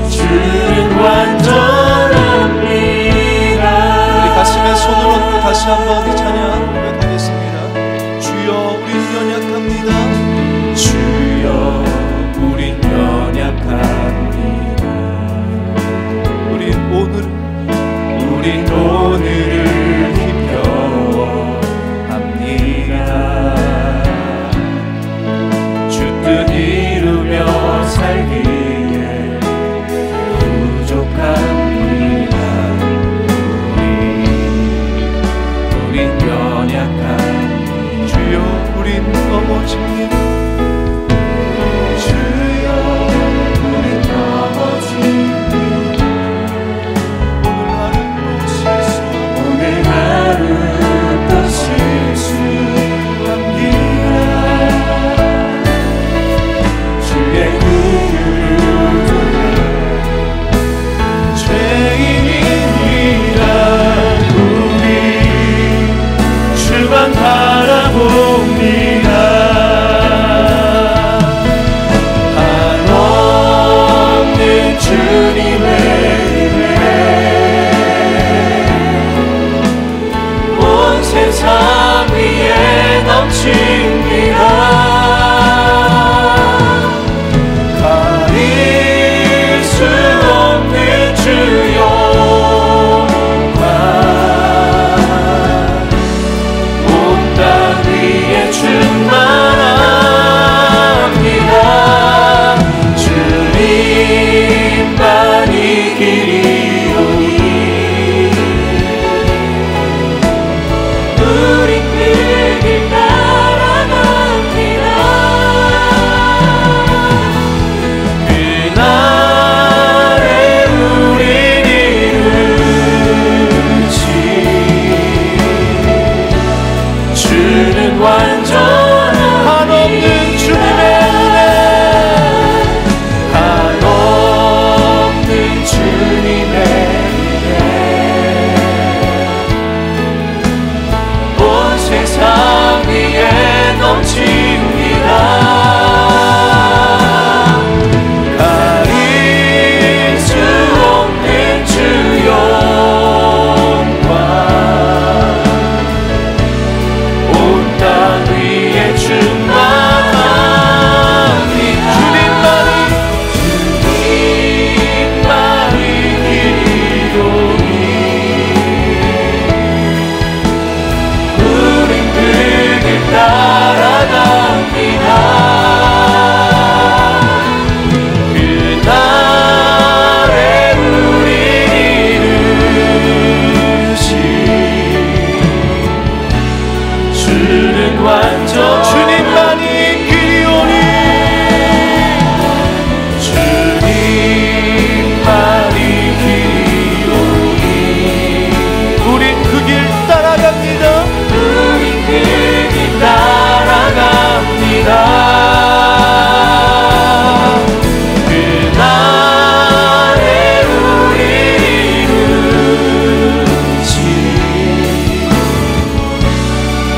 주는 완전. 손을 얹고 다시 한번 이 찬양 고백하겠습니다. 주여, 우린 연약합니다. 주여, 우린 연약합니다. 우린 오늘을 힘겨워합니다. 주 뜻 이루며 살기에 부족합니다. 주여, 우린 넘어집니다. 주여, 우린 넘어집니다. 오늘 세상 위에 넘칩니다. 가릴 수 없는 주 영광 온 땅 위에 충만합니다. 주님만이 길이오니 우린 그 길 따라갑니다. 그날에 우린 이루지 주는 완전한 한없는 주님의 은혜, 한없는 주님의 세상 위에 넘칩니다. 가릴 수 없는 주 영광 온 땅 위에 충만합니다. 주님만이 길이오니 따라갑니다. 그날에 우린 이루시 주는 완전 주님만이 길이오니 주님만이 길이오니 우린 그 길 따라갑니다. 우린 그 길 따라갑니다. 그날에 우리 이루지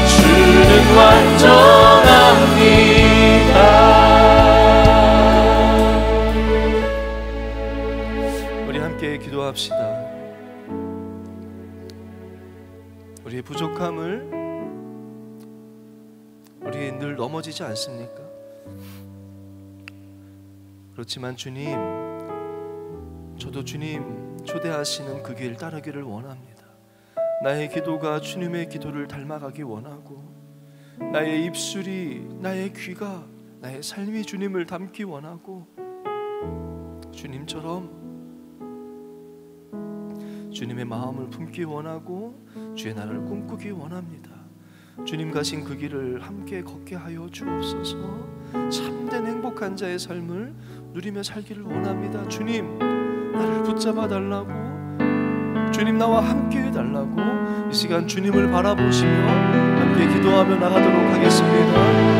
주는 완전합니다. 우리 함께 기도합시다. 우리의 부족함을 우리 늘 넘어지지 않습니까? 그렇지만 주님, 저도 주님 초대하시는 그 길 따르기를 원합니다. 나의 기도가 주님의 기도를 닮아가기 원하고, 나의 입술이, 나의 귀가, 나의 삶이 주님을 닮기 원하고, 주님처럼 주님의 마음을 품기 원하고 주의 나라를 꿈꾸기 원합니다. 주님 가신 그 길을 함께 걷게 하여 주옵소서. 참된 행복한 자의 삶을 누리며 살기를 원합니다. 주님, 나를 붙잡아 달라고, 주님 나와 함께 해달라고 이 시간 주님을 바라보시며 함께 기도하며 나가도록 하겠습니다.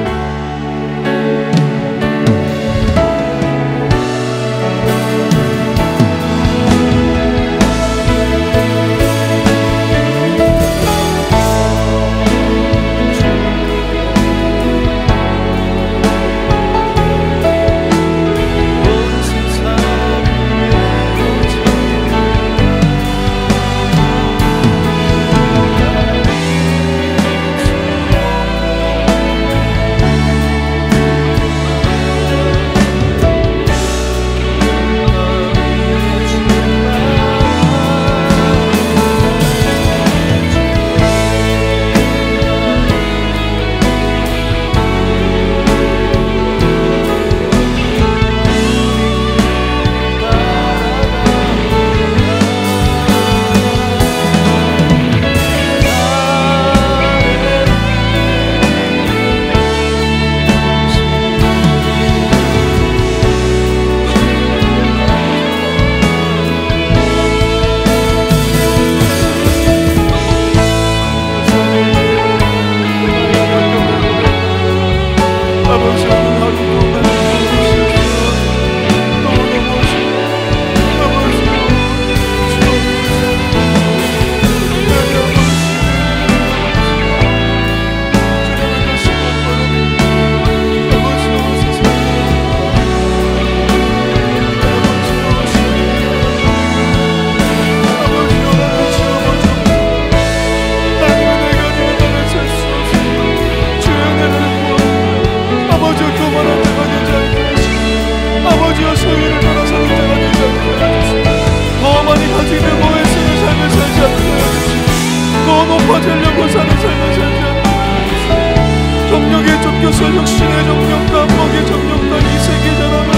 주옵소서. 육신의 정욕과 목의 정욕과 이 세계 전함을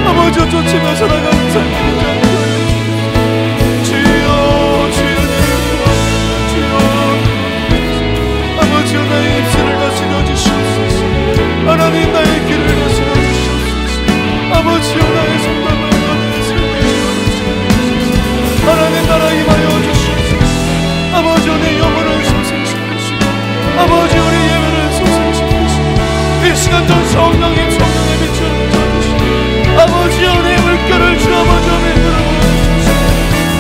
아버지 쫓으며 살아가는 삶이 되지 않게 하여 주옵소서. 주여 주여 아버지여 나의 입술을 다스려 주시옵소서. 하나님 나의 길을 다스려 주시옵소서. 아버지여 나의 손과 하나님 나라 임하여 주시옵소서. 아버지 내 영혼을 소생시키시고 아버지 우리 예배를 소생시키시고 이 시간도 성령의 빛을 비춰주시고 아버지여 내 물결을 주 아버지 만들어 주시옵소서.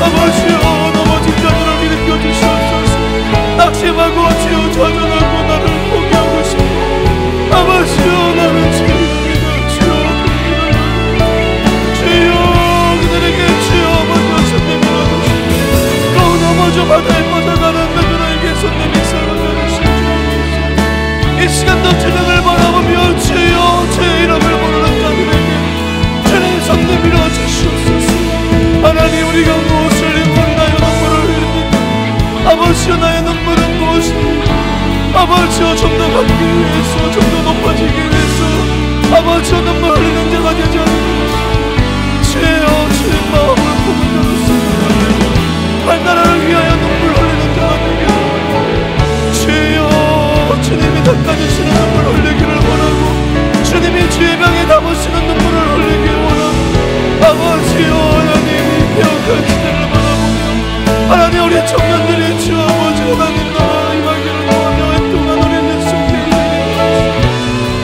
아버지여 넘어진 자들을 일으켜 주시옵소서. 낙심하고 주여 좌절하고 나를 포기하고 싶고 아버지여 나는 주님입니다. 주여 그들에게 주여 먼저 손님 넘어져 바다에 뻗어가는 그들에게 손님이 살아가는 신주님 이 시간도 주님을 바라보며 주여 주의 이름을 부르는 자들에게 주님 손 내밀어 주시옵소서. 하나님 우리가 무엇을 인하여 눈물을 흘립니까? 아버지여 나의 눈물은 무엇입니까? 아버지여 좀 더 받기 위해서 좀 더 높아지기 위해서 아버지여 눈물 흘리는 자가 되지 않는 주여 주의 마음을 품은 자로서 한 나라를 위하여 눈물 흘리는 자가 되기를 주여 주님이 닦아주시는 눈물 흘리기를 원하고 주님이 주의 병에 담으시는 눈물을 흘리기를 원하고 아버지여 하나님이 배역한 시대를 바라보며 하나님 우리 청년들이 주 아버지 하나님 나라 임하기를 원하며 오랫동안 우리는 속해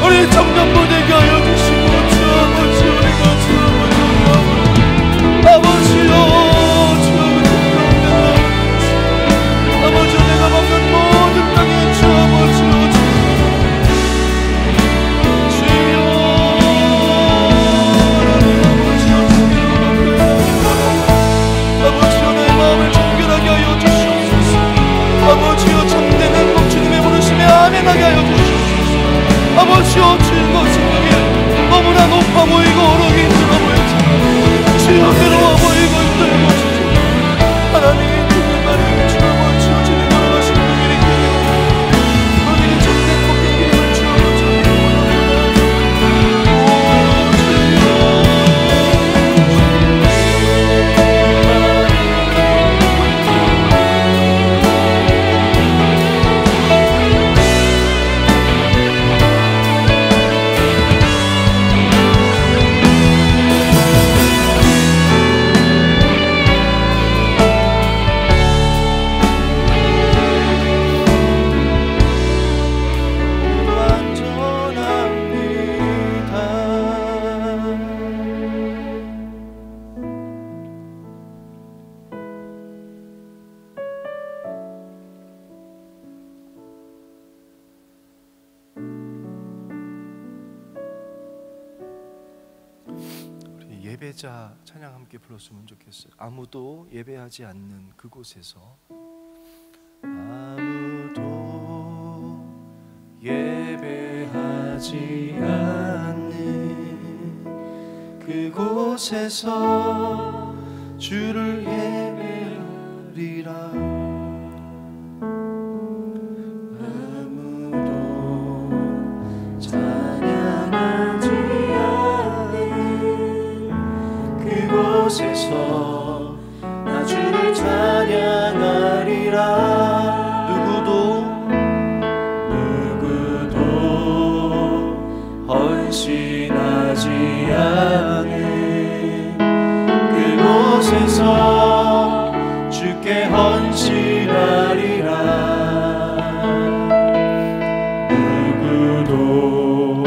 우리 청년부 되게 하여 주시고 주 아버지 우리가 주 아버지 아버지여 아버지 내가 먹는 모든 땅에 주 아버지로 주여 아버지여 내 마음을 정결하게 하여 주시옵소서. 아버지여 참된 행복 주님의 부르심에 아멘하게 하여 주시옵소서. 아버지여 주님과 생명이 너무나 높아 보이고 어록이 힘들어 보이지 주여 괴로워 보이고 힘들어 보이지 하나님 예배자 찬양 함께 불렀으면 좋겠어요. 아무도 예배하지 않는 그곳에서 아무도 예배하지 않는 그곳에서 주를 예배하리라. 아무도 찬양하지 그곳에서 나 주를 찬양하리라. 누구도 헌신하지 않은 그곳에서 주께 헌신하리라. 누구도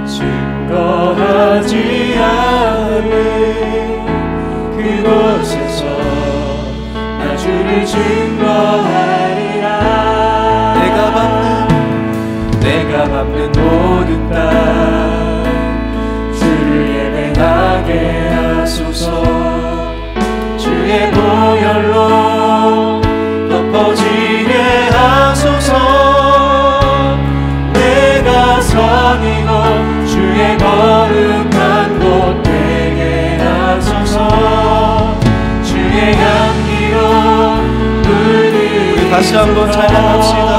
증거하지 않은 그곳에서 나 주를 증거하리라. 내가 밟는 모든 땅 주를 예배하게 하소서. 주의 보혈로 덮어지게 하소서. 내가 선이고 주의 거룩한 곳 되게 하소서. 주의 향기로 물들이게. 다시 한번 찬양합시다.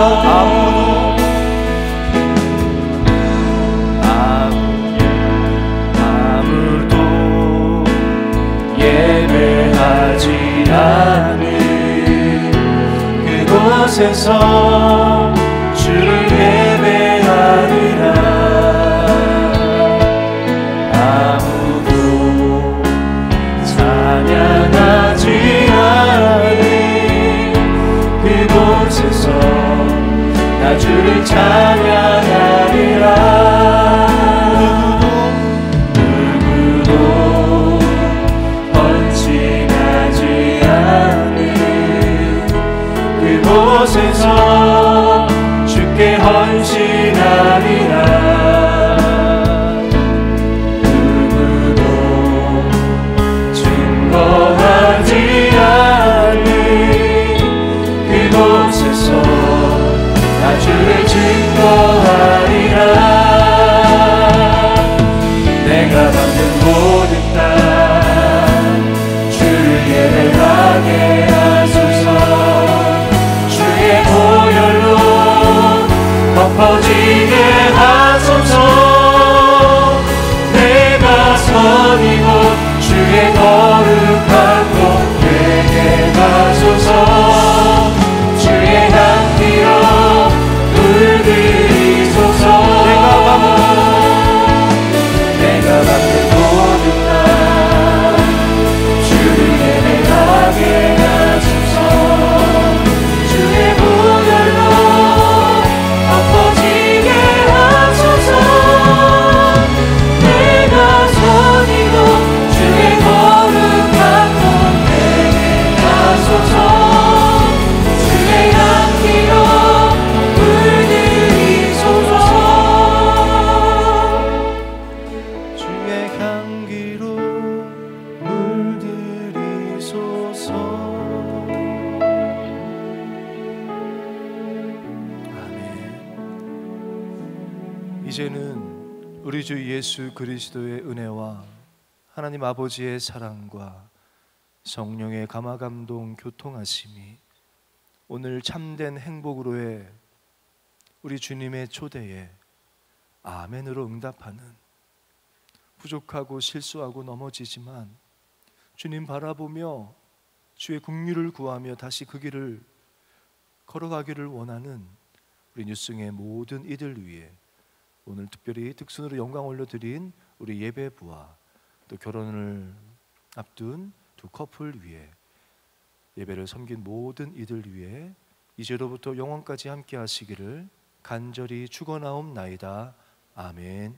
그곳에서 주를 예배하리라. 아무도 찬양하지 않은 그곳에서 나 주를 찬양하리라. 누구도 번진하지 않는 그곳에서 주께 헌신하리라. 누구도 증거하지 않는 그곳에서 나 주를 증거하리라. 내가 받는 모든 땅 주를 예배하게 하소서. 주의 보혈로 덮어지게 하소서. 내가 선이고 주의 거룩한 곳 되게 하소서. 주의 향기로 물들이소서. 내가 받는 모든 땅 주를 예배하게 하소서. 주의 보혈로 덮어지게 하소서. 내가 선이고 주의 거룩한 곳 되게 하소서. 주의 향기로 물들이소서. 주의 향기로 물들이소서. 아멘. 이제는 우리 주 예수 그리스도의 은혜와 하나님 아버지의 사랑과 성령의 감화감동 교통하심이 오늘 참된 행복으로의 우리 주님의 초대에 아멘으로 응답하는, 부족하고 실수하고 넘어지지만 주님 바라보며 주의 긍휼을 구하며 다시 그 길을 걸어가기를 원하는 우리 뉴스의 모든 이들 위해 오늘 특별히 특순으로 영광 올려드린 우리 예배부와 또 결혼을 앞둔 두 커플 위해 예배를 섬긴 모든 이들 위해 이제로부터 영원까지 함께 하시기를 간절히 축원하옵나이다. 아멘.